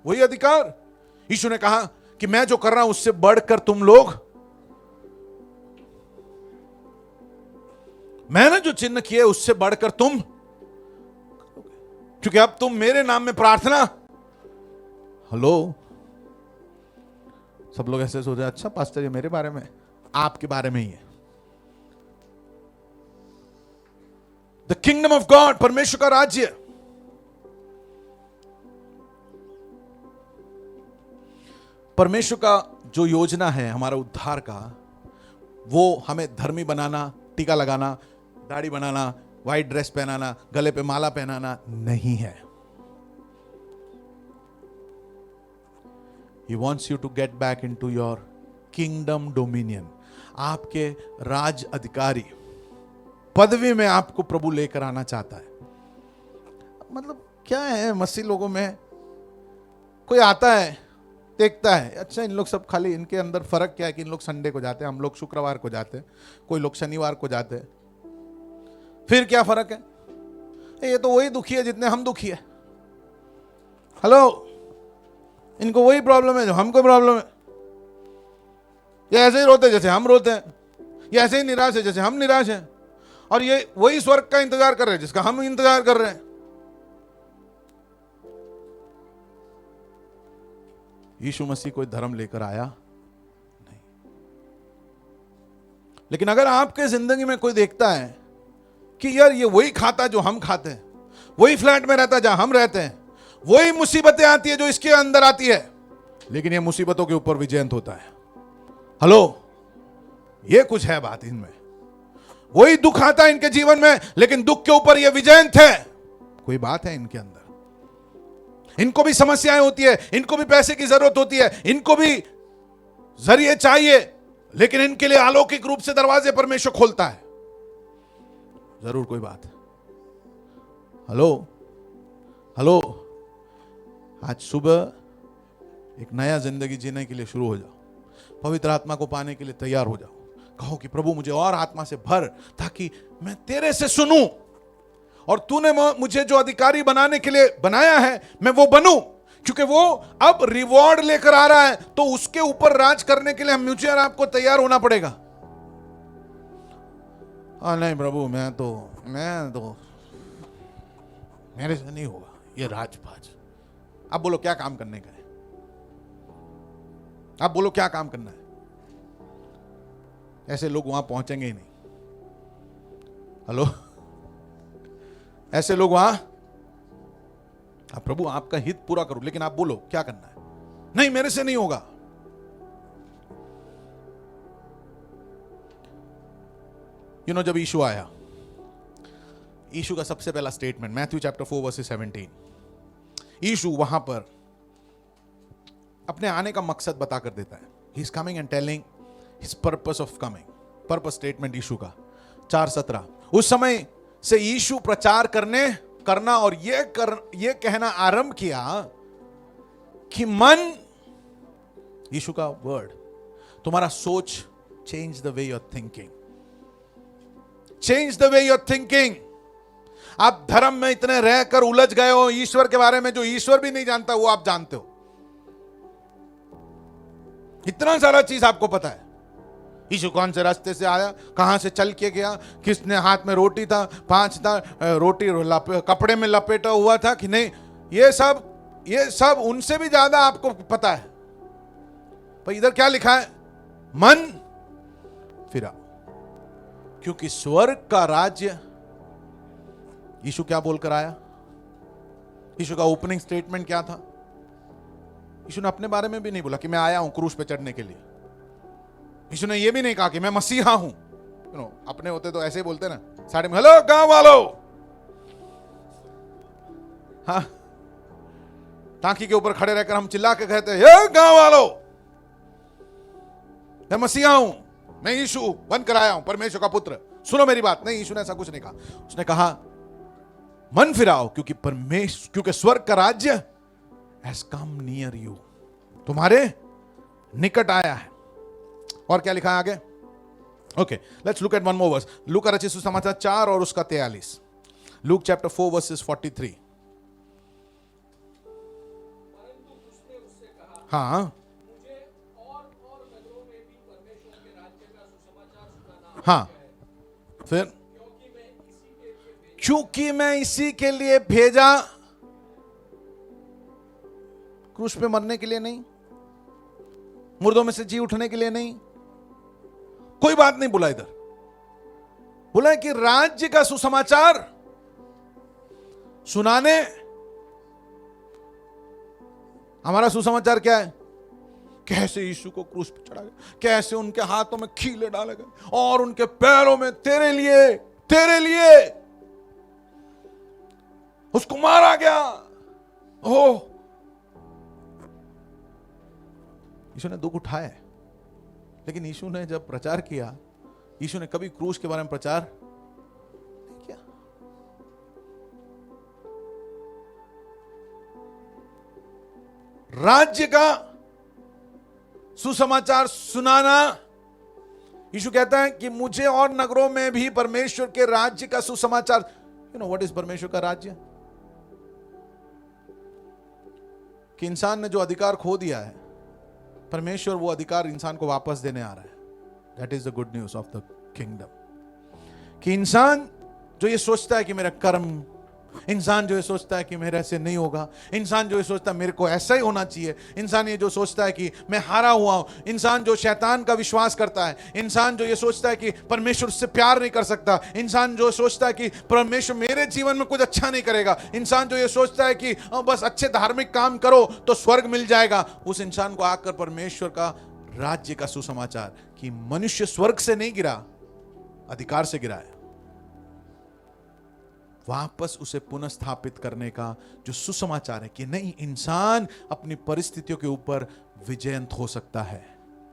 वही अधिकार। यीशु ने कहा कि मैं जो कर रहा हूं उससे बढ़कर तुम लोग, मैंने जो चिन्ह किए उससे बढ़कर तुम, क्योंकि अब तुम मेरे नाम में प्रार्थना। हेलो, सब लोग ऐसे सोच रहे, अच्छा पास्टर ये मेरे बारे में, आपके बारे में ही है। द किंगडम ऑफ गॉड, परमेश्वर का राज्य। परमेश्वर का जो योजना है हमारा उद्धार का, वो हमें धर्मी बनाना, टीका लगाना, दाढ़ी बनाना, व्हाइट ड्रेस पहनाना, गले पे माला पहनाना नहीं है। He wants you to get back into your kingdom dominion। आपके राज अधिकारी पदवी में आपको प्रभु लेकर आना चाहता है। मतलब क्या है, मसीह लोगों में कोई आता है, देखता है, अच्छा इन लोग सब खाली, इनके अंदर फर्क क्या है कि इन लोग संडे को जाते हैं, हम लोग शुक्रवार को जाते हैं, कोई लोग शनिवार को जाते हैं, फिर क्या फर्क है? ये तो वही दुखी है जितने हम दुखी है। हेलो, इनको वही प्रॉब्लम है जो हमको प्रॉब्लम है। ये ऐसे ही रोते जैसे हम रोते हैं, ये ऐसे ही निराश है जैसे हम निराश हैं, और ये वही स्वर्ग का इंतजार कर रहे हैं जिसका हम इंतजार कर रहे हैं। यीशु मसीह कोई धर्म लेकर आया नहीं, लेकिन अगर आपके जिंदगी में कोई देखता है कि यार ये वही खाता जो हम खाते हैं, वही फ्लैट में रहता जहां हम रहते हैं, वही मुसीबतें आती है जो इसके अंदर आती है, लेकिन ये मुसीबतों के ऊपर विजयंत होता है। हेलो, ये कुछ है बात इनमें। वही दुख आता है इनके जीवन में, लेकिन दुख के ऊपर ये विजयंत है। कोई बात है इनके अंदर। इनको भी समस्याएं होती है, इनको भी पैसे की जरूरत होती है, इनको भी जरिए चाहिए, लेकिन इनके लिए अलौकिक रूप से दरवाजे परमेश्वर खोलता है। जरूर कोई बात है। हेलो हेलो, आज सुबह एक नया जिंदगी जीने के लिए शुरू हो जाओ, पवित्र आत्मा को पाने के लिए तैयार हो जाओ। कहो कि प्रभु मुझे और आत्मा से भर, ताकि मैं तेरे से सुनूं, और तूने मुझे जो अधिकारी बनाने के लिए बनाया है मैं वो बनूं, क्योंकि वो अब रिवॉर्ड लेकर आ रहा है, तो उसके ऊपर राज करने के लिए मुझे और आपको तैयार होना पड़ेगा। नहीं प्रभु, मैं तो मेरे से नहीं होगा ये राजपाज। अब बोलो क्या काम करने का है? अब बोलो क्या काम करना है? ऐसे लोग वहां पहुंचेंगे ही नहीं। हेलो, ऐसे लोग वहां, अब प्रभु आपका हित पूरा करो, लेकिन आप बोलो क्या करना है? नहीं मेरे से नहीं होगा। जब यीशु आया, यीशु का सबसे पहला स्टेटमेंट मैथ्यू चैप्टर 4 वर्सेस 17, यीशु वहां पर अपने आने का मकसद बताकर देता है। He is coming and telling his purpose of coming. Purpose statement यीशु का 4:17। उस समय से यीशु प्रचार करना और ये कहना आरंभ किया कि मन, यीशु का वर्ड, तुम्हारा सोच, change the way you're thinking, change the way you're thinking. आप धर्म में इतने रहकर उलझ गए हो, ईश्वर के बारे में जो ईश्वर भी नहीं जानता वो आप जानते हो। इतना सारा चीज आपको पता है। यीशु कौन से रास्ते से आया, कहां से चल के गया, किसने हाथ में रोटी था, 5 था, रोटी कपड़े में लपेटा हुआ था कि नहीं, ये सब उनसे भी ज्यादा आपको पता है। पर इधर क्या लिखा है? मन फिरा, क्योंकि स्वर्ग का राज्य। यीशु क्या बोलकर आया? यीशु का ओपनिंग स्टेटमेंट क्या था? यीशु ने अपने बारे में भी नहीं बोला कि मैं आया हूं क्रूस पे चढ़ने के लिए। यीशु ने यह भी नहीं कहा कि मैं मसीहा हूं। अपने होते तो ऐसे ही बोलते ना साइड में, हेलो गांव वालों, हाँ टांकी के ऊपर खड़े रहकर हम चिल्ला के कहते हैं, हे गांव वालों, मैं मसीहा हूं, मैं यीशु बन कर आया हूं, परमेश्वर का पुत्र, सुनो मेरी बात। नहीं, यीशु ने ऐसा कुछ नहीं कहा। उसने कहा मन फिराओ, क्योंकि स्वर्ग का राज्य हैज कम नियर यू, तुम्हारे निकट आया है। और क्या लिखा है आगे? Okay, let's look at one more verse. लूका का रचित सुसमाचार 4 और उसका 43। Luke chapter 4 versus 43। हाँ, हाँ, फिर क्योंकि मैं इसी के लिए भेजा, क्रूस पे मरने के लिए नहीं, मुर्दों में से जी उठने के लिए नहीं, कोई बात नहीं बोला। इधर बोला है कि राज्य का सुसमाचार सुनाने। हमारा सुसमाचार क्या है? कैसे यीशु को क्रूस पे चढ़ा गया, कैसे उनके हाथों में खीले डाले गए और उनके पैरों में तेरे लिए उसको मारा गया। ओह, यीशु ने दुख उठाया, लेकिन यीशु ने जब प्रचार किया, यीशु ने कभी क्रूस के बारे में प्रचार नहीं किया। राज्य का सुसमाचार सुनाना। यीशु कहता है कि मुझे और नगरों में भी परमेश्वर के राज्य का सुसमाचार। यू नो व्हाट इज परमेश्वर का राज्य? कि इंसान ने जो अधिकार खो दिया है, परमेश्वर वो अधिकार इंसान को वापस देने आ रहा है। That is the good news of the kingdom. कि इंसान जो ये सोचता है कि मेरा कर्म, इंसान जो ये सोचता है कि मेरे से नहीं होगा, इंसान जो ये सोचता है मेरे को ऐसा ही होना चाहिए, इंसान ये जो सोचता है कि मैं हारा हुआ हूं, इंसान जो शैतान का विश्वास करता है, इंसान जो ये सोचता है कि परमेश्वर उससे प्यार नहीं कर सकता, इंसान जो सोचता है कि परमेश्वर मेरे जीवन में कुछ अच्छा नहीं करेगा, इंसान जो ये सोचता है कि बस अच्छे धार्मिक काम करो तो स्वर्ग मिल जाएगा, उस इंसान को आकर परमेश्वर का राज्य का सुसमाचार कि मनुष्य स्वर्ग से नहीं गिरा, अधिकार से गिरा है, वापस उसे पुनः स्थापित करने का जो सुसमाचार है कि नहीं, इंसान अपनी परिस्थितियों के ऊपर विजयंत हो सकता है।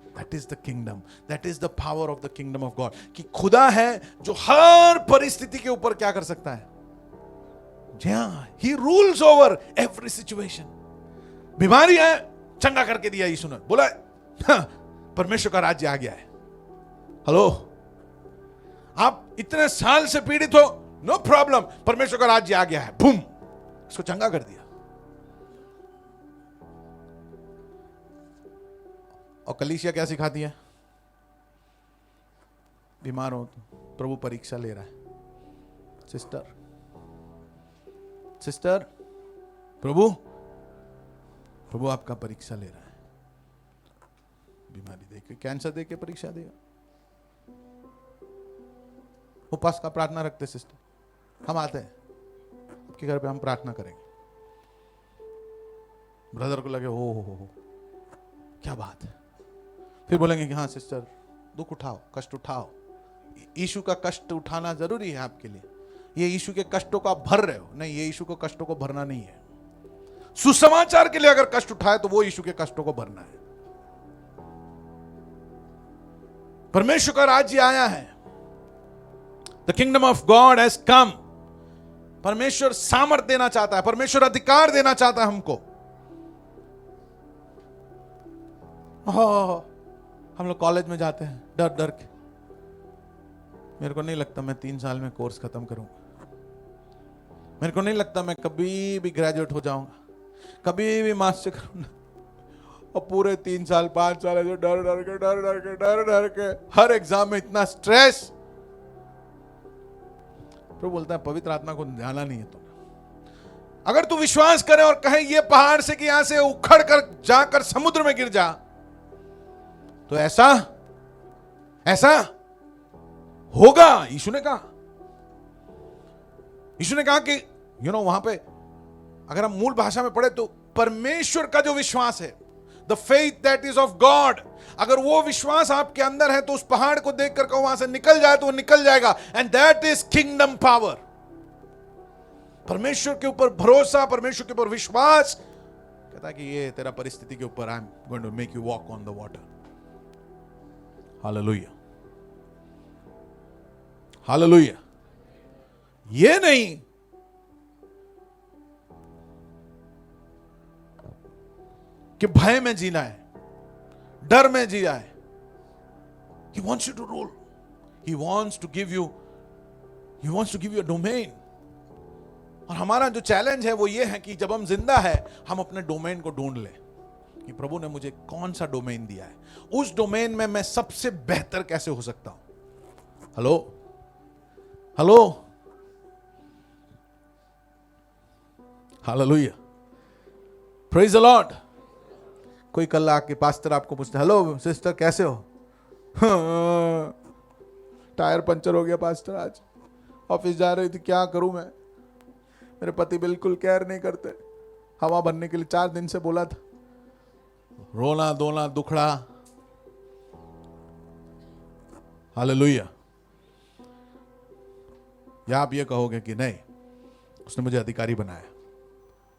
That is the kingdom, that is the power of the kingdom of God. कि खुदा है जो हर परिस्थिति के ऊपर क्या कर सकता है? जी हां, ही रूल्स ओवर एवरी सिचुएशन। बीमारी है, चंगा करके दिया यीशु ने, बोला परमेश्वर का राज्य आ गया है। हेलो, आप इतने साल से पीड़ित हो, नो प्रॉब्लम, परमेश्वर का राज्य आ गया है, बूम, इसको चंगा कर दिया। और कलीसिया क्या सिखाती है? बीमार हो तो प्रभु परीक्षा ले रहा है। सिस्टर, प्रभु आपका परीक्षा ले रहा है। बीमारी देके, कैंसर देके परीक्षा देगा। उपास का प्रार्थना रखते सिस्टर, हम आते हैं आपके घर पे, हम प्रार्थना करेंगे। ब्रदर को लगे हो क्या बात है, फिर बोलेंगे कि हाँ सिस्टर, दुख उठाओ, कष्ट उठाओ। यीशु का कष्ट उठाना जरूरी है आपके लिए। ये यीशु के कष्टों को आप भर रहे हो, नहीं, ये यीशु को कष्टों को भरना नहीं है। सुसमाचार के लिए अगर कष्ट उठाए तो वो यीशु के कष्टों को भरना है। परमेश्वर का राज्य आया है, the kingdom of God has come. परमेश्वर सामर्थ देना चाहता है, परमेश्वर अधिकार देना चाहता है हमको। हम लोग कॉलेज में जाते हैं डर डर के, मेरे को नहीं लगता मैं 3 साल में कोर्स खत्म करूंगा, मेरे को नहीं लगता मैं कभी भी ग्रेजुएट हो जाऊंगा, कभी भी मास्टर करूंगा। और पूरे 3 साल 5 साल ऐसे डर डर के हर एग्जाम में इतना स्ट्रेस। तो बोलता है पवित्र आत्मा को जाना नहीं है तुमने। अगर तू विश्वास करे और कहे ये पहाड़ से कि यहां से उखड़ कर जाकर समुद्र में गिर जा, तो ऐसा होगा। यीशु ने कहा कि वहां पे अगर हम मूल भाषा में पढ़े तो परमेश्वर का जो विश्वास है, the faith that is of God, अगर वो विश्वास आपके अंदर है तो उस पहाड़ को देखकर कहो वहां से निकल जाए तो वो निकल जाएगा। And that is kingdom power. परमेश्वर के ऊपर भरोसा, परमेश्वर के ऊपर विश्वास, कहता कि ये तेरा परिस्थिति के ऊपर, I am going to make you walk on the water. Hallelujah, hallelujah. ये नहीं कि भय में जीना है, डर में जीना है। He wants you to rule. He wants to give you a domain. और हमारा जो चैलेंज है वो ये है कि जब हम जिंदा है, हम अपने डोमेन को ढूंढ लें कि प्रभु ने मुझे कौन सा डोमेन दिया है, उस डोमेन में मैं सबसे बेहतर कैसे हो सकता हूं। Hello, hello, hallelujah, praise the Lord. कोई कल आके पास्टर आपको पूछता, हेलो सिस्टर कैसे हो? टायर पंचर हो गया पास्टर, आज ऑफिस जा रही थी, क्या करूं मैं, मेरे पति बिल्कुल केयर नहीं करते, हवा भरने के लिए 4 दिन से बोला था। रोना धोना दुखड़ा। हालेलुया। या आप ये कहोगे कि नहीं, उसने मुझे अधिकारी बनाया,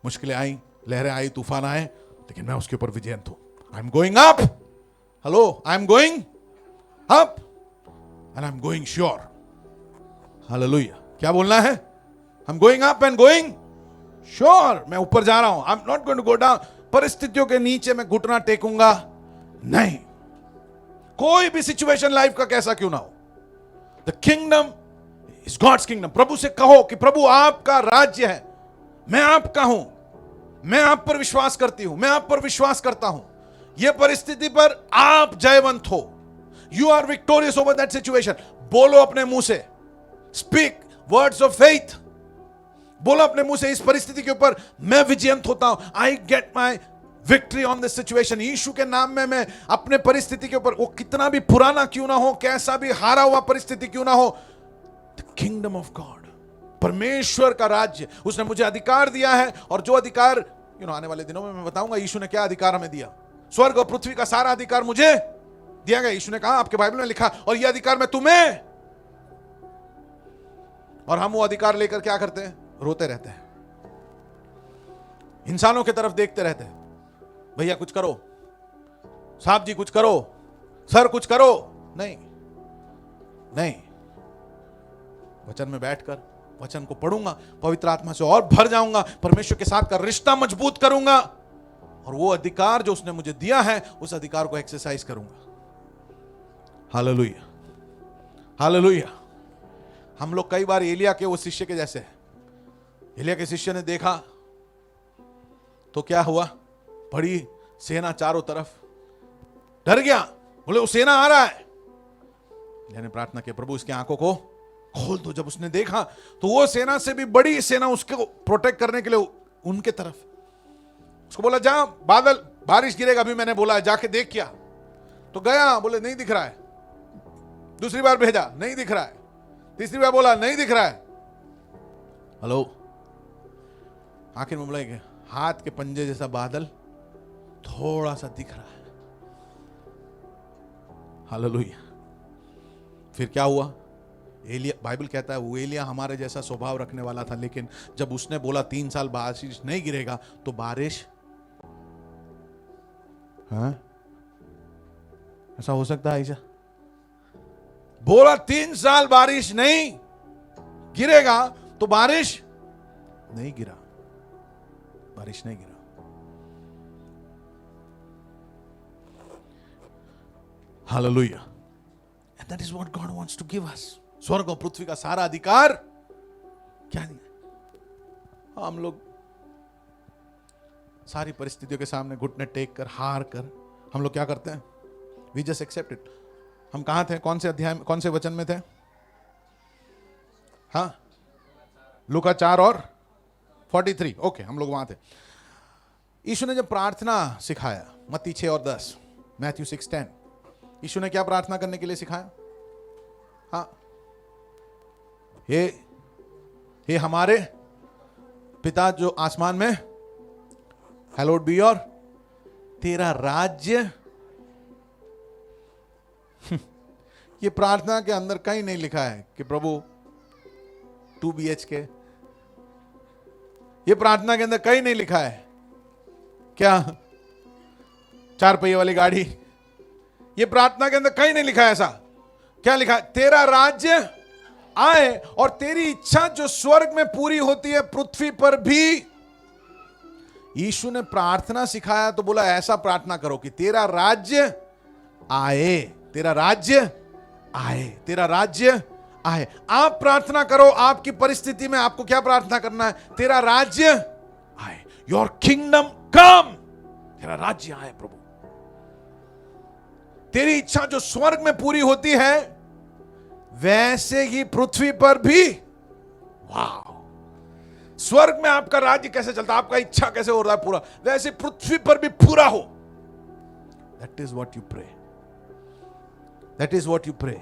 मुश्किलें आई, लहरें आई, तूफान आए, लेकिन मैं उसके ऊपर विजयंत हूं। I am going up. Hello, I am going up and I am going sure. Hallelujah. क्या बोलना है? I am going up and going sure. मैं ऊपर जा रहा हूं। I am not going to go down. परिस्थितियों के नीचे मैं घुटना टेकूंगा नहीं। कोई भी सिचुएशन लाइफ का कैसा क्यों ना हो, the kingdom is God's kingdom. प्रभु से कहो कि प्रभु आपका राज्य है, मैं आपका हूं, मैं आप पर विश्वास करती हूं, मैं आप पर विश्वास करता हूं। यह परिस्थिति पर आप जयवंत हो। You are victorious over that situation. बोलो अपने मुंह से, स्पीक वर्ड्स ऑफ फेथ। बोलो अपने मुंह से, इस परिस्थिति के ऊपर मैं विजयंत होता हूं। I get my victory on this situation. यीशु के नाम में मैं अपने परिस्थिति के ऊपर, वो कितना भी पुराना क्यों ना हो, कैसा भी हारा हुआ परिस्थिति क्यों ना हो, द किंगडम ऑफ गॉड, परमेश्वर का राज्य, उसने मुझे अधिकार दिया है। और जो अधिकार आने वाले दिनों में मैं बताऊंगा यीशु ने क्या अधिकार हमें दिया। स्वर्ग और पृथ्वी का सारा अधिकार मुझे दिया गया। यीशु ने कहा, आपके बाइबल में लिखा, और यह अधिकार मैं तुम्हें। और हम वो अधिकार लेकर क्या करते हैं? रोते रहते हैं, इंसानों की तरफ देखते रहते हैं, भैया कुछ करो, साहब जी कुछ करो, सर कुछ करो। नहीं नहीं, वचन में बैठकर वचन को पढ़ूंगा, पवित्र आत्मा से और भर जाऊंगा, परमेश्वर के साथ का रिश्ता मजबूत करूंगा, और वो अधिकार जो उसने मुझे दिया है उस अधिकार को एक्सरसाइज करूंगा। Hallelujah, hallelujah. हम लोग कई बार एलिया के वो शिष्य के जैसे हैं। एलिया के शिष्य ने देखा तो क्या हुआ, बड़ी सेना चारों तरफ, डर गया, बोले वो सेना आ रहा है। एलिया ने प्रार्थना की, प्रभु इसकी आंखों को खोल दो। जब उसने देखा तो वो सेना से भी बड़ी सेना उसको प्रोटेक्ट करने के लिए उनके तरफ, उसको बोला जा, बादल बारिश गिरेगा, अभी मैंने बोला है, जाके देख क्या। तो गया, बोले नहीं दिख रहा है। दूसरी बार भेजा, नहीं दिख रहा है। तीसरी बार बोला, नहीं दिख रहा है। हेलो, आखिर में बोला हाथ के पंजे जैसा बादल थोड़ा सा दिख रहा है। हालेलुया। फिर क्या हुआ? एलिया, बाइबल कहता है वो एलिया हमारे जैसा स्वभाव रखने वाला था, लेकिन जब उसने बोला 3 साल बारिश नहीं गिरेगा, तो बारिश, हाँ ऐसा हो सकता है? ऐसा बोला 3 साल बारिश नहीं गिरेगा, तो बारिश नहीं गिरा, बारिश नहीं गिरा। Hallelujah. And that is what God wants to give us. स्वर्ग और पृथ्वी का सारा अधिकार क्या दिया? हम लोग सारी परिस्थितियों के सामने घुटने टेक कर, हार कर, हम लोग क्या करते हैं? We just accept it. हम कहां थे? कौन से अध्याय, कौन से वचन में थे? हाँ, लूका 4 और 43। ओके, हम लोग वहां थे। यीशु ने जब प्रार्थना सिखाया, मत्ती 6 और 10, मैथ्यू 6:10, यीशु ने क्या प्रार्थना करने के लिए सिखाया? हाँ, हे हमारे पिता जो आसमान में, हैलोड बी योर, तेरा राज्य। ये प्रार्थना के अंदर कहीं नहीं लिखा है कि प्रभु 2 BHK। ये प्रार्थना के अंदर कहीं नहीं लिखा है क्या? 4 पहिए वाली गाड़ी? ये प्रार्थना के अंदर कहीं नहीं लिखा है ऐसा। क्या लिखा है? तेरा राज्य आए और तेरी इच्छा जो स्वर्ग में पूरी होती है पृथ्वी पर भी। यीशु ने प्रार्थना सिखाया तो बोला ऐसा प्रार्थना करो कि तेरा राज्य आए, तेरा राज्य आए, तेरा राज्य आए। आप प्रार्थना करो आपकी परिस्थिति में, आपको क्या प्रार्थना करना है? तेरा राज्य आए, योर किंगडम कम, तेरा राज्य आए प्रभु। तेरी इच्छा जो स्वर्ग में पूरी होती है वैसे ही पृथ्वी पर भी। वाह! स्वर्ग में आपका राज्य कैसे चलता, आपका इच्छा कैसे हो रहा है पूरा, वैसे पृथ्वी पर भी पूरा हो। That is what you pray, that is what you pray.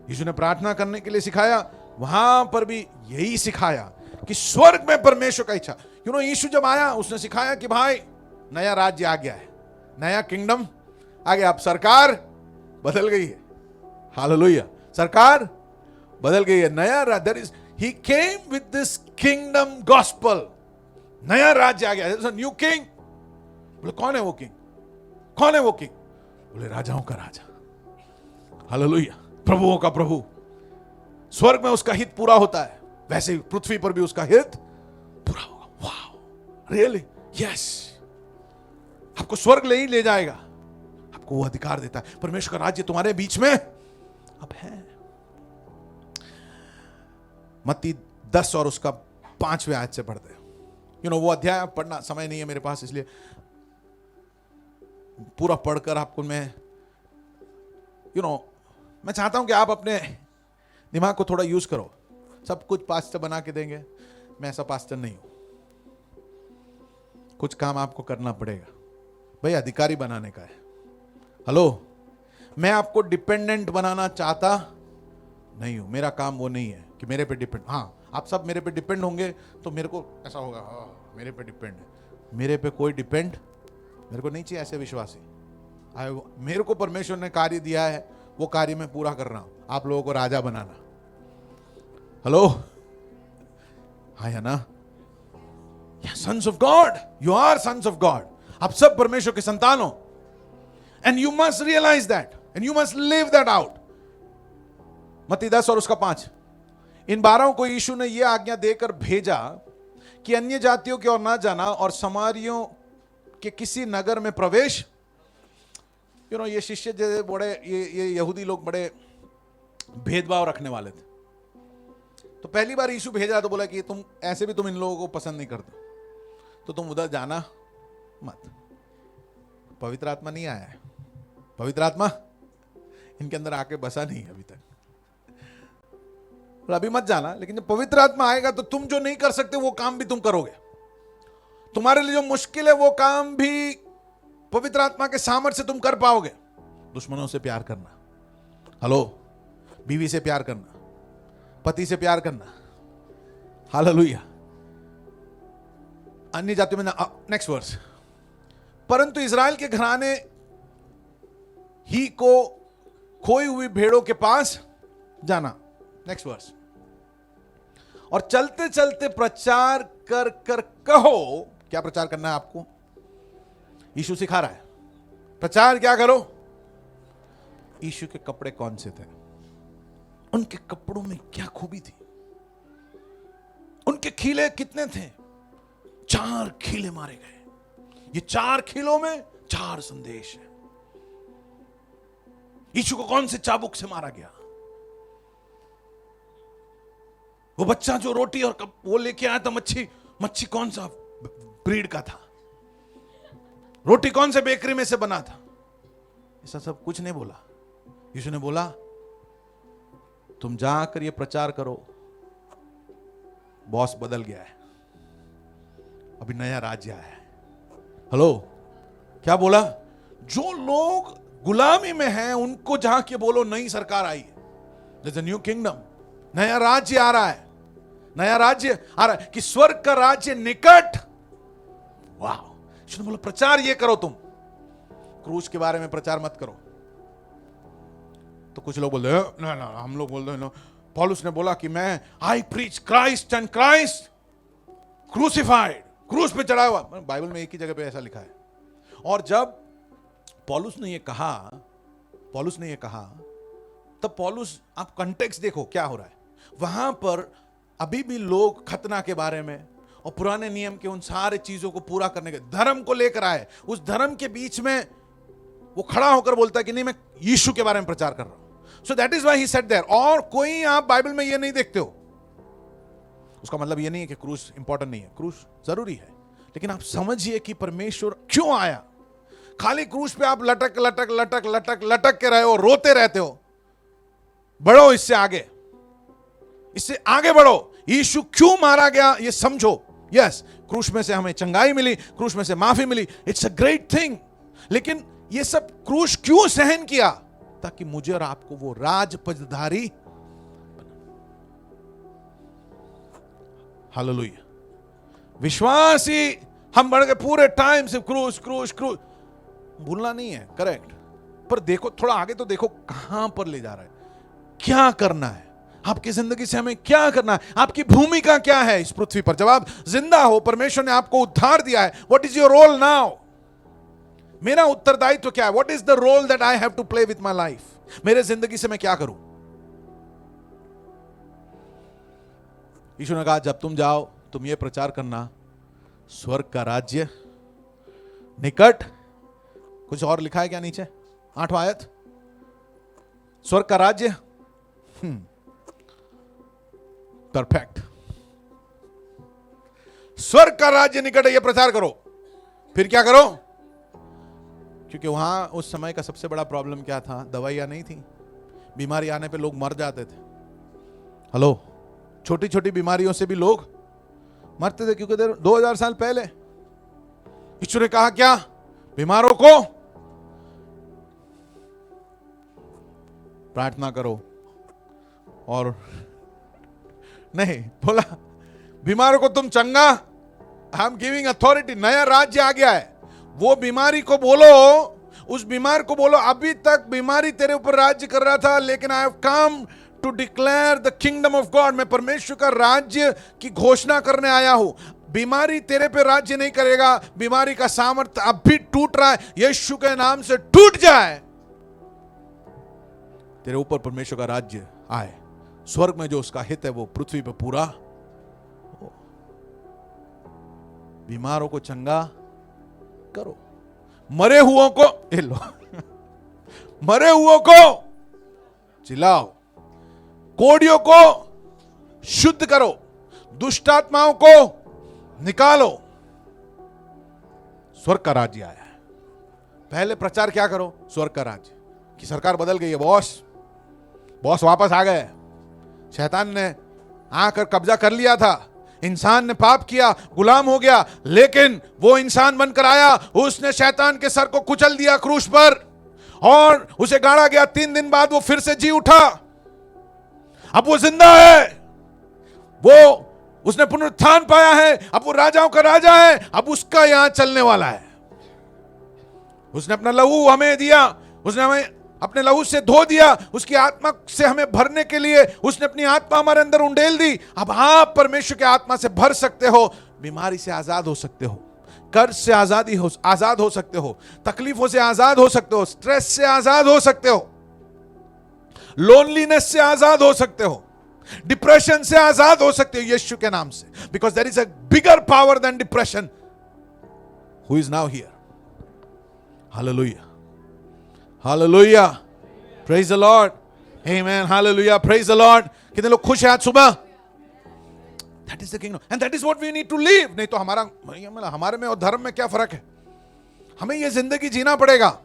यीशु ने प्रार्थना करने के लिए सिखाया, वहां पर भी यही सिखाया कि स्वर्ग में परमेश्वर का इच्छा। यीशु जब आया उसने सिखाया कि भाई नया राज्य आ गया है, नया किंगडम आ गया, अब सरकार बदल गई है। हालेलुया, सरकार बदल गई है, नया राज्य। He came with this kingdom gospel, नया राज्य आ गया। There's a new king। बोले कौन है वो किंग? कौन है वो किंग? बोले राजाओं का राजा, हालेलुया, प्रभुओं का प्रभु। स्वर्ग में उसका हित पूरा होता है, वैसे ही पृथ्वी पर भी उसका हित पूरा होगा। वाह, रियली? यस, आपको स्वर्ग ले ही ले जाएगा, आपको वो अधिकार देता है। परमेश्वर का राज्य तुम्हारे बीच में अब है। मत्ती 10 और उसका 5वें आयत से पढ़ते हैं। वो अध्याय पढ़ना समय नहीं है मेरे पास, इसलिए पूरा पढ़कर आपको मैं मैं चाहता हूं कि आप अपने दिमाग को थोड़ा यूज करो। सब कुछ पास्टर बना के देंगे, मैं ऐसा पास्टर नहीं हूं। कुछ काम आपको करना पड़ेगा भाई, अधिकारी बनाने का है। हेलो, मैं आपको डिपेंडेंट बनाना चाहता नहीं हूं, मेरा काम वो नहीं है कि मेरे पे डिपेंड। हाँ, आप सब मेरे पे डिपेंड होंगे तो मेरे को ऐसा होगा, मेरे पे डिपेंड है। मेरे पे कोई डिपेंड मेरे को नहीं चाहिए ऐसे विश्वासी। मेरे को परमेश्वर ने कार्य दिया है, वो कार्य मैं पूरा कर रहा हूं, आप लोगों को राजा बनाना। हेलो, हाँ या ना? Sons of God, you are sons of God. आप सब परमेश्वर के संतान हो, and you must realise that and you must live that out. मत्ती 10 और उसका 5। इन 12 को यीशु ने यह आज्ञा देकर भेजा कि अन्य जातियों की ओर न जाना और समारियों के किसी नगर में प्रवेश। ये शिष्य जैसे बड़े ये यहूदी लोग बड़े भेदभाव रखने वाले थे। तो पहली बार यीशु भेजा तो बोला कि तुम ऐसे भी तुम इन लोगों को पसंद नहीं करते, तो तुम उधर जाना मत। पवित्र आत्मा नहीं आया है, पवित्र आत्मा इनके अंदर आके बसा नहीं है अभी तक, अभी मत जाना। लेकिन जब पवित्र आत्मा आएगा तो तुम जो नहीं कर सकते वो काम भी तुम करोगे। तुम्हारे लिए जो मुश्किल है वो काम भी पवित्र आत्मा के सामर्थ्य से तुम कर पाओगे। दुश्मनों से प्यार करना, हेलो, बीवी से प्यार करना, पति से प्यार करना, हालेलुया। अन्य जातियों में नेक्स्ट वर्स, परंतु इजराइल के घराने ही को खोई हुई भेड़ों के पास जाना। नेक्स्ट वर्स, और चलते चलते प्रचार कर कर कहो। क्या प्रचार करना है आपको? यीशु सिखा रहा है प्रचार क्या करो। यीशु के कपड़े कौन से थे? उनके कपड़ों में क्या खूबी थी? उनके खीले कितने थे? 4 खीले मारे गए। ये 4 खीलों में 4 संदेश है। यीशु को कौन से चाबुक से मारा गया? वो बच्चा जो रोटी और कप वो लेके आया था, मच्छी कौन सा ब्रीड का था? रोटी कौन से बेकरी में से बना था? ऐसा सब कुछ नहीं बोला। यीशु ने बोला तुम जाकर ये प्रचार करो, बॉस बदल गया है, अभी नया राज्य आया है। हेलो, क्या बोला? जो लोग गुलामी में हैं उनको जाके बोलो नई सरकार आई है, there's a new kingdom, नया राज्य आ रहा है, नया राज्य आ रहा है कि स्वर्ग का राज्य निकट। वाह! यीशु ने बोला प्रचार ये करो, तुम क्रूस के बारे में प्रचार मत करो। तो कुछ लोग बोलते हैं ना, हम लोग बोलते हैं पौलुस ने बोला कि मैं I preach Christ and Christ crucified. क्रूस पे चढ़ा हुआ। बाइबल में एक ही जगह पे ऐसा लिखा है। और जब पौलुस ने ये कहा तब पौलुस, आप कंटेक्स्ट देखो क्या हो रहा है वहां पर। अभी भी लोग खतना के बारे में और पुराने नियम के उन सारे चीजों को पूरा करने के धर्म को लेकर आए। उस धर्म के बीच में वो खड़ा होकर बोलता है कि नहीं, मैं यीशु के बारे में प्रचार कर रहा हूं। So that is why he said there. और कोई आप बाइबल में ये नहीं देखते हो। उसका मतलब ये नहीं है कि क्रूस इंपॉर्टेंट नहीं है, क्रूस जरूरी है, लेकिन आप समझिए कि परमेश्वर क्यों आया। खाली क्रूस पे आप लटक लटक लटक लटक लटक के रहे हो, रोते रहते हो। बढ़ो इससे आगे बढ़ो। यीशु क्यों मारा गया ये समझो। यस, क्रूस में से हमें चंगाई मिली, क्रूस में से माफी मिली, इट्स अ ग्रेट थिंग। लेकिन ये सब क्रूस क्यों सहन किया? ताकि मुझे और आपको वो राजपदधारी। हालेलुया। विश्वास ही हम बढ़ गए पूरे टाइम सिर्फ क्रूस क्रूस क्रूस। भूलना नहीं है, करेक्ट, पर देखो थोड़ा आगे तो देखो कहां पर ले जा रहा है, क्या करना है आपकी जिंदगी से, हमें क्या करना है, आपकी भूमिका क्या है इस पृथ्वी पर। जब आप जिंदा हो, परमेश्वर ने आपको उद्धार दिया है, what is your role now? मेरा उत्तरदायित्व क्या है? What is the role that I have to play with my life? मेरे जिंदगी से मैं क्या करूं? यीशु ने कहा जब तुम जाओ तुम ये प्रचार करना, स्वर्ग का राज्य निकट। कुछ और लिखा है क्या नीचे? 8वां आयत, स्वर्ग का राज्य। परफेक्ट। स्वर्ग का राज्य निकट है, यह प्रचार करो। फिर क्या करो? क्योंकि वहां उस समय का सबसे बड़ा प्रॉब्लम क्या था? दवाइयां नहीं थी। बीमारी आने पे लोग मर जाते थे। हेलो, छोटी छोटी बीमारियों से भी लोग मरते थे, क्योंकि 2000 साल पहले यीशु ने कहा क्या? बीमारों को प्रार्थना करो, और नहीं बोला बीमारों को तुम चंगा, आई एम गिविंग अथॉरिटी। नया राज्य आ गया है। वो बीमारी को बोलो, उस बीमार को बोलो, अभी तक बीमारी तेरे ऊपर राज्य कर रहा था, लेकिन I have come to declare the kingdom of God. मैं परमेश्वर का राज्य की घोषणा करने आया हूं। बीमारी तेरे पे राज्य नहीं करेगा। बीमारी का सामर्थ्य अब भी टूट रहा है, यीशु के नाम से टूट जाए। तेरे ऊपर परमेश्वर का राज्य आए। स्वर्ग में जो उसका हित है वो पृथ्वी पे पूरा हो। बीमारों को चंगा करो, मरे हुओं को लो मरे हुओं को चिल्लाओ, कोड़ियों को शुद्ध करो, दुष्ट आत्माओं को निकालो। स्वर्ग का राज्य आया है। पहले प्रचार क्या करो? स्वर्ग का राज्य। कि सरकार बदल गई है, बॉस वापस आ गए, शैतान ने आकर कब्जा कर लिया था, इंसान ने पाप किया, गुलाम हो गया, लेकिन वो इंसान बनकर आया, उसने शैतान के सर को कुचल दिया क्रूस पर और उसे गाड़ा गया। 3 दिन बाद वो फिर से जी उठा। अब वो जिंदा है, वो उसने पुनरुत्थान पाया है, अब वो राजाओं का राजा है, अब उसका यहां चलने वाला है। उसने अपना लहू हमें दिया, उसने हमें अपने लहू से धो दिया, उसकी आत्मा से हमें भरने के लिए उसने अपनी आत्मा हमारे अंदर उंडेल दी। अब आप परमेश्वर के आत्मा से भर सकते हो, बीमारी से आजाद हो सकते हो, कर्ज से आजाद हो सकते हो, तकलीफों से आजाद हो सकते हो, स्ट्रेस से आजाद हो सकते हो, लोनलीनेस से आजाद हो सकते हो, डिप्रेशन से आजाद हो सकते हो यीशु के नाम से। Because there is a bigger power than depression who is now here. Hallelujah, hallelujah, praise the Lord, amen, hallelujah, praise the Lord. कितने लोग खुश हैं आज सुबह? That is the kingdom and that is what we need to live. नहीं तो हमारे में और धर्म में क्या फर्क है? हमें ये जिंदगी जीना पड़ेगा,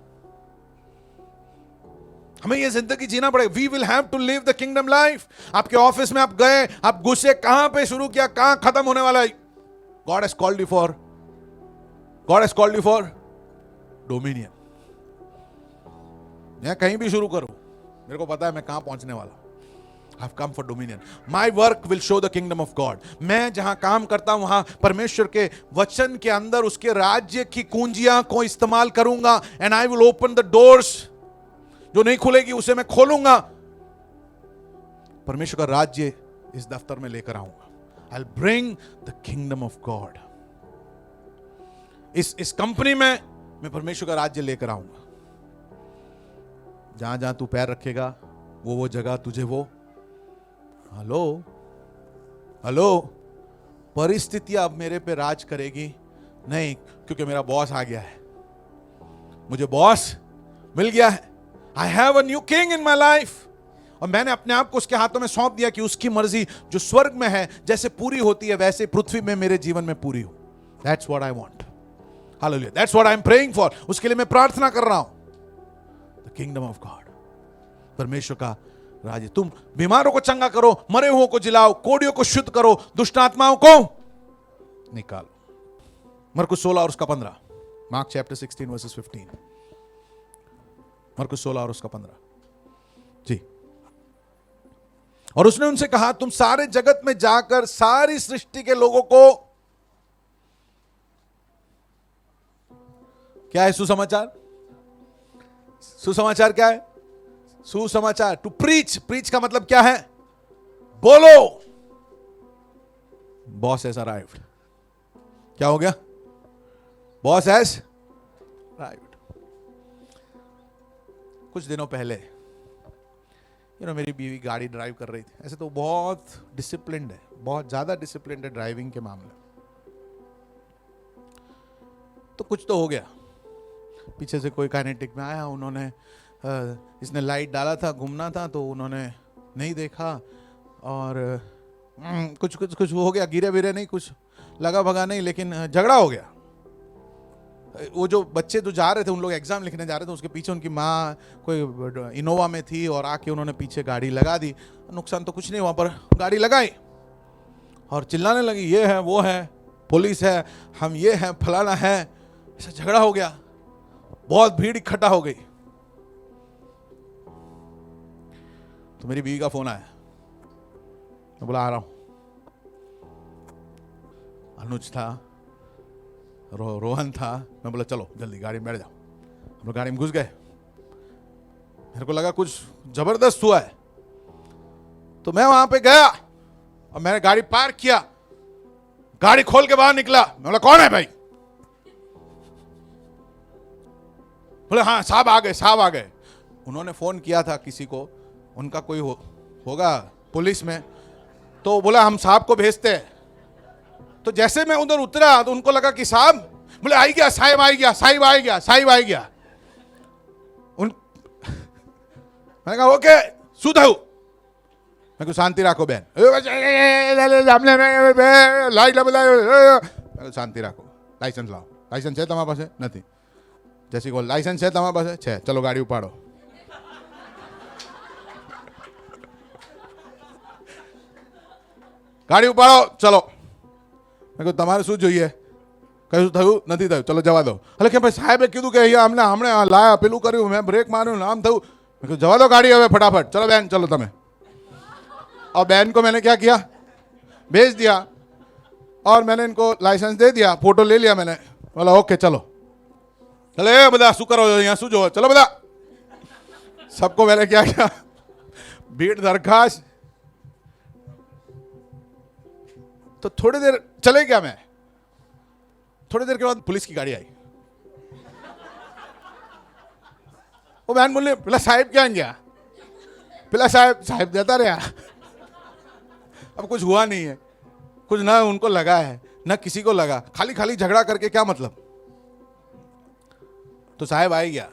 हमें ये जिंदगी जीना पड़ेगा। We will have to live the kingdom life. आपके ऑफिस में आप गए, आप गुस्से कहां पे शुरू किया, कहां खत्म होने वाला है? God has called you for dominion. मैं कहीं भी शुरू करूं, मेरे को पता है मैं कहां पहुंचने वाला। I have come for dominion. My work will show the kingdom of God. मैं जहां काम करता हूं वहां परमेश्वर के वचन के अंदर उसके राज्य की कुंजियां को इस्तेमाल करूंगा। And I will open the doors. जो नहीं खुलेगी उसे मैं खोलूंगा। परमेश्वर का राज्य इस दफ्तर में लेकर आऊंगा। I'll bring the kingdom of God. इस कंपनी में मैं परमेश्वर का राज्य लेकर आऊंगा। जहां जहां तू पैर रखेगा वो जगह तुझे वो, हेलो हेलो, परिस्थितियां अब मेरे पे राज करेगी नहीं, क्योंकि मेरा बॉस आ गया है, मुझे बॉस मिल गया है। I have a new king in my life. और मैंने अपने आप को उसके हाथों में सौंप दिया कि उसकी मर्जी जो स्वर्ग में है जैसे पूरी होती है वैसे पृथ्वी में मेरे जीवन में पूरी हो। That's what I want. Hallelujah, that's what I am praying for. उसके लिए मैं प्रार्थना कर रहा हूं। द किंगडम ऑफ गॉड, परमेश्वर का राज्य। तुम बीमारों को चंगा करो, मरे हुओं को जिलाओ, कोड़ियों को शुद्ध करो, दुष्ट आत्माओं को निकालो। मरकुस 16 और उसका 15, मार्क चैप्टर 16 वर्सेस 15, मरकुस 16 और उसका 15 जी। और उसने उनसे कहा, तुम सारे जगत में जाकर सारी सृष्टि के लोगों को, क्या है सुसमाचार? सुसमाचार क्या है? सुसमाचार, टू प्रीच। प्रीच का मतलब क्या है? बोलो। Boss has arrived. क्या हो गया? Boss has arrived. कुछ दिनों पहले मेरी बीवी गाड़ी ड्राइव कर रही थी। ऐसे तो बहुत डिसिप्लिन्ड है, बहुत ज्यादा डिसिप्लिन्ड है ड्राइविंग के मामले। तो कुछ तो हो गया, पीछे से कोई काइनेटिक में आया, उन्होंने इसने लाइट डाला था, घूमना था, तो उन्होंने नहीं देखा और कुछ कुछ कुछ हो गया, गिरे विरे नहीं, कुछ लगा भगा नहीं, लेकिन झगड़ा हो गया। वो जो बच्चे जो जा रहे थे, उन लोग एग्जाम लिखने जा रहे थे, उसके पीछे उनकी माँ कोई इनोवा में थी और आके उन्होंने पीछे गाड़ी लगा दी। नुकसान तो कुछ नहीं हुआ, पर गाड़ी लगाई और चिल्लाने लगी, ये है वो है, पुलिस है, हम ये हैं, फलाना है। ऐसा झगड़ा हो गया, बहुत भीड़ इकट्ठा हो गई। तो मेरी बीवी का फोन आया, मैं बोला आ रहा हूं। अनुज था, रोहन था, मैं बोला चलो जल्दी गाड़ी में बैठ जाओ। हम लोग गाड़ी में घुस गए। मेरे को लगा कुछ जबरदस्त हुआ है, तो मैं वहां पे गया और मैंने गाड़ी पार्क किया, गाड़ी खोल के बाहर निकला। मैं बोला कौन है भाई? बोले हाँ साहब आ गए, साहब आ गए। उन्होंने फोन किया था किसी को, उनका कोई होगा पुलिस में, तो बोला हम साहब को भेजते हैं। तो जैसे मैं उधर उतरा तो उनको लगा कि साहब, बोले आई गया साहिब, आई गया साहिब, आई गया साहिब, आई गया। मैंने कहा ओके सुधाऊ, मैं को शांति रखो बहन, लाइट शांति रखो, लाइसेंस लाओ। लाइसेंस है तुम्हारे पास? नहीं। जैसे को लाइसेंस है तुम्हारे पास? है। चलो गाड़ी उपाड़ो। गाड़ी उपाड़ो चलो। मैं તમારે શું જોઈએ? કયું થયું નથી થયું, ચલો જવા દો। એટલે કે ભાઈ સાહેબે કીધું કે અહીંયા હમણે લાયા, પેલું કર્યું, મેં બ્રેક માર્યું, આમ થયું। मैं કહ્યું જવા દો ગાડી હવે फटाफट, चलो बहन चलो તમે। और बहन को मैंने क्या किया, भेज दिया और मैंने इनको लाइसेंस दे दिया, फोटो ले लिया मैंने। बोला ओके चलो, चले बदा शू करो यहाँ शू जो, चलो बदा। सबको मैंने क्या किया, भीड़ दरखास्त। तो थोड़ी देर चले गया मैं, थोड़ी देर के बाद पुलिस की गाड़ी आई। वो बहन बोले पिला साहिब क्या गया, पिला साहिब, साहिब देता रहा। अब कुछ हुआ नहीं है, कुछ ना उनको लगा है ना किसी को लगा, खाली खाली झगड़ा करके क्या मतलब। तो साहिब आ गया।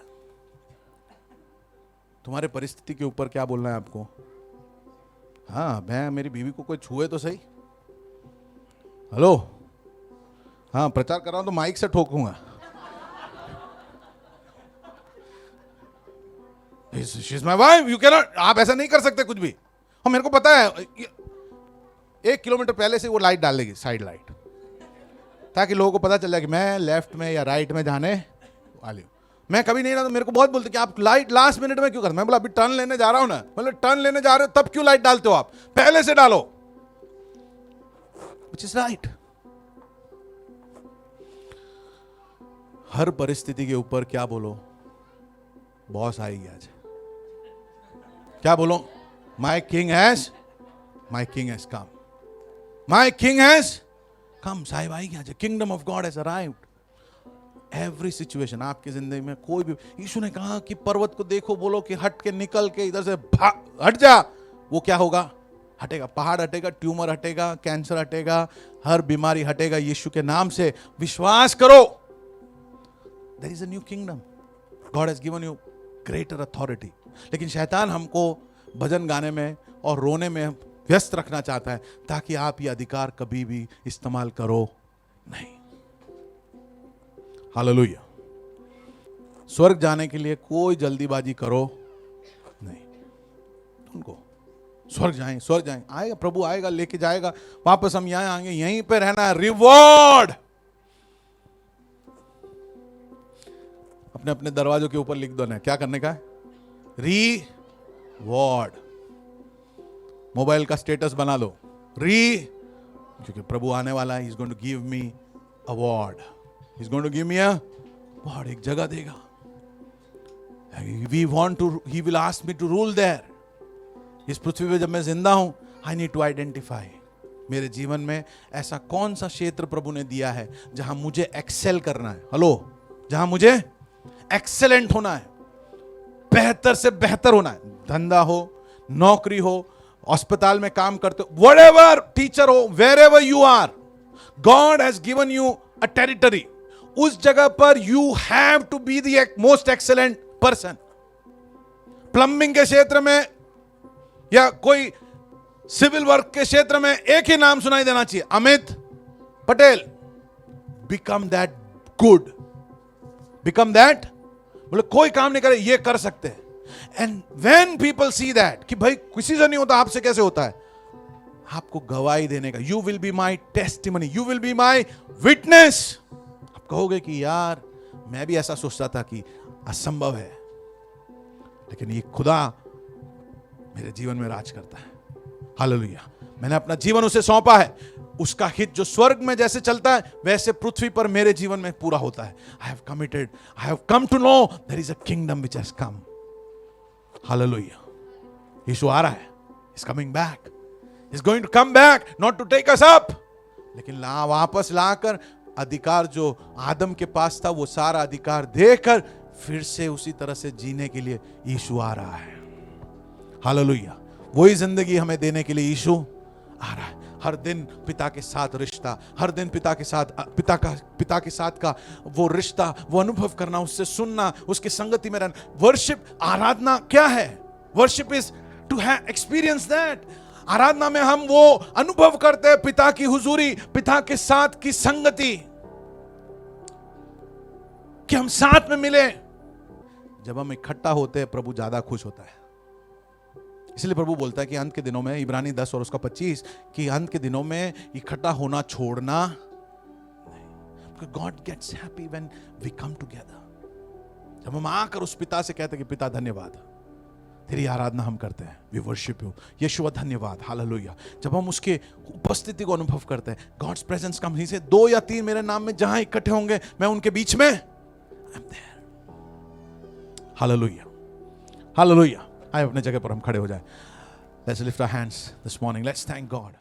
तुम्हारे परिस्थिति के ऊपर क्या बोलना है आपको? हाँ मैं, मेरी बीवी को कोई छुए तो सही। हेलो, हाँ प्रचार कर रहा हूं तो माइक से ठोकूंगा। She's my wife, you cannot, आप ऐसा नहीं कर सकते कुछ भी। और मेरे को पता है 1 किलोमीटर पहले से वो लाइट डाल देगी, साइड लाइट, ताकि लोगों को पता चल जाए कि मैं लेफ्ट में या राइट में जाने वाली हूँ। मैं कभी नहीं रहा, तो मेरे को बहुत बोलते कि आप लाइट लास्ट मिनट में क्यों करते? मैं बोला अभी टर्न लेने जा रहा हूं ना। मतलब टर्न लेने जा रहे हो तब क्यों लाइट डालते हो? आप पहले से डालो, which is right। हर परिस्थिति के ऊपर क्या बोलो? बॉस आएगी आज। क्या बोलो? My king has come, my king has come. साहिब आएगी आज, kingdom of God has arrived. Every situation आपकी जिंदगी में कोई भी, यीशु ने कहा कि पर्वत को देखो, बोलो कि हट के निकल के इधर से हट जा, वो क्या होगा? हटेगा। पहाड़ हटेगा, ट्यूमर हटेगा, कैंसर हटेगा, हर बीमारी हटेगा यीशु के नाम से। विश्वास करो। There is a new kingdom, God has given you greater authority. लेकिन शैतान हमको भजन गाने में और रोने में व्यस्त रखना चाहता है ताकि आप ये अधिकार कभी भी इस्तेमाल करो नहीं। हालेलुया। स्वर्ग जाने के लिए कोई जल्दीबाजी करो नहीं। उनको स्वर्ग जाएं, स्वर्ग जाएं, आएगा प्रभु, आएगा, लेके जाएगा वापस, हम यहां आएंगे, यहीं पे रहना है। रिवॉर्ड अपने अपने दरवाजों के ऊपर लिख दो ना, क्या करने का है? रिवॉर्ड। मोबाइल का स्टेटस बना लो क्योंकि प्रभु आने वाला है। He is going to give me award, he is going to give me award. एक जगह देगा, we want to, he will ask me to rule there. इस पृथ्वी पे जब मैं जिंदा हूं, आई नीड टू आइडेंटिफाई मेरे जीवन में ऐसा कौन सा क्षेत्र प्रभु ने दिया है जहां मुझे एक्सेल करना है। हेलो, जहां मुझे एक्सेलेंट होना है, बेहतर से बेहतर होना है। धंधा हो, नौकरी हो, अस्पताल में काम करते हो, व्हाटएवर, टीचर हो, wherever you are, God has given you a territory. उस जगह पर you have to be the most excellent person. Plumbing के क्षेत्र में या कोई सिविल वर्क के क्षेत्र में एक ही नाम सुनाई देना चाहिए, Amit Patel. Become that good, become that, बोले कोई काम नहीं करे, ये कर सकते हैं। And when people see that कि भाई किसी से नहीं होता, आपसे कैसे होता है, आपको गवाही देने का। You will be my testimony, you will be my witness. आप कहोगे कि यार मैं भी ऐसा सोचता था कि असंभव है, लेकिन ये खुदा मेरे जीवन में राज करता है। हालेलुया। मैंने अपना जीवन उसे सौंपा है। उसका हित जो स्वर्ग में जैसे चलता है वैसे पृथ्वी पर मेरे जीवन में पूरा होता है। I have committed, I have come to know there is a kingdom which has come. Hallelujah. यीशु आ रहा है, is coming back, is going to come back, not to take us up, लेकिन वापस लाकर अधिकार जो आदम के पास था वो सारा अधिकार देकर फिर से उसी तरह से जीने के लिए यीशु आ रहा है। हालेलुया। वही जिंदगी हमें देने के लिए यीशु आ रहा है। हर दिन पिता के साथ रिश्ता, हर दिन पिता के साथ का वो रिश्ता, वो अनुभव करना, उससे सुनना, उसकी संगति में रहना। वर्शिप, आराधना क्या है? Worship is to have experience that. आराधना में हम वो अनुभव करते हैं पिता की हुजूरी, पिता के साथ की संगति, कि हम साथ में मिले। जब हम इकट्ठा होते हैं प्रभु ज्यादा खुश होता है। इसलिए प्रभु बोलता है कि अंत के दिनों में, इब्रानी 10 और उसका 25, कि अंत के दिनों में इकट्ठा होना छोड़ना नहीं। God gets happy when we come together. जब हम आकर उस पिता से कहते हैं कि पिता धन्यवाद, तेरी आराधना हम करते हैं, वी वर्शिप यू, यीशु धन्यवाद, हालेलुया। जब हम उसके उपस्थिति को अनुभव करते हैं, गॉड्स प्रेजेंस कम, ही से 2 या 3 मेरे नाम में जहां इकट्ठे होंगे मैं उनके बीच में, I am there. Hallelujah, hallelujah. आइए अपने जगह पर हम खड़े हो जाए। Let's lift our hands this morning, let's thank God.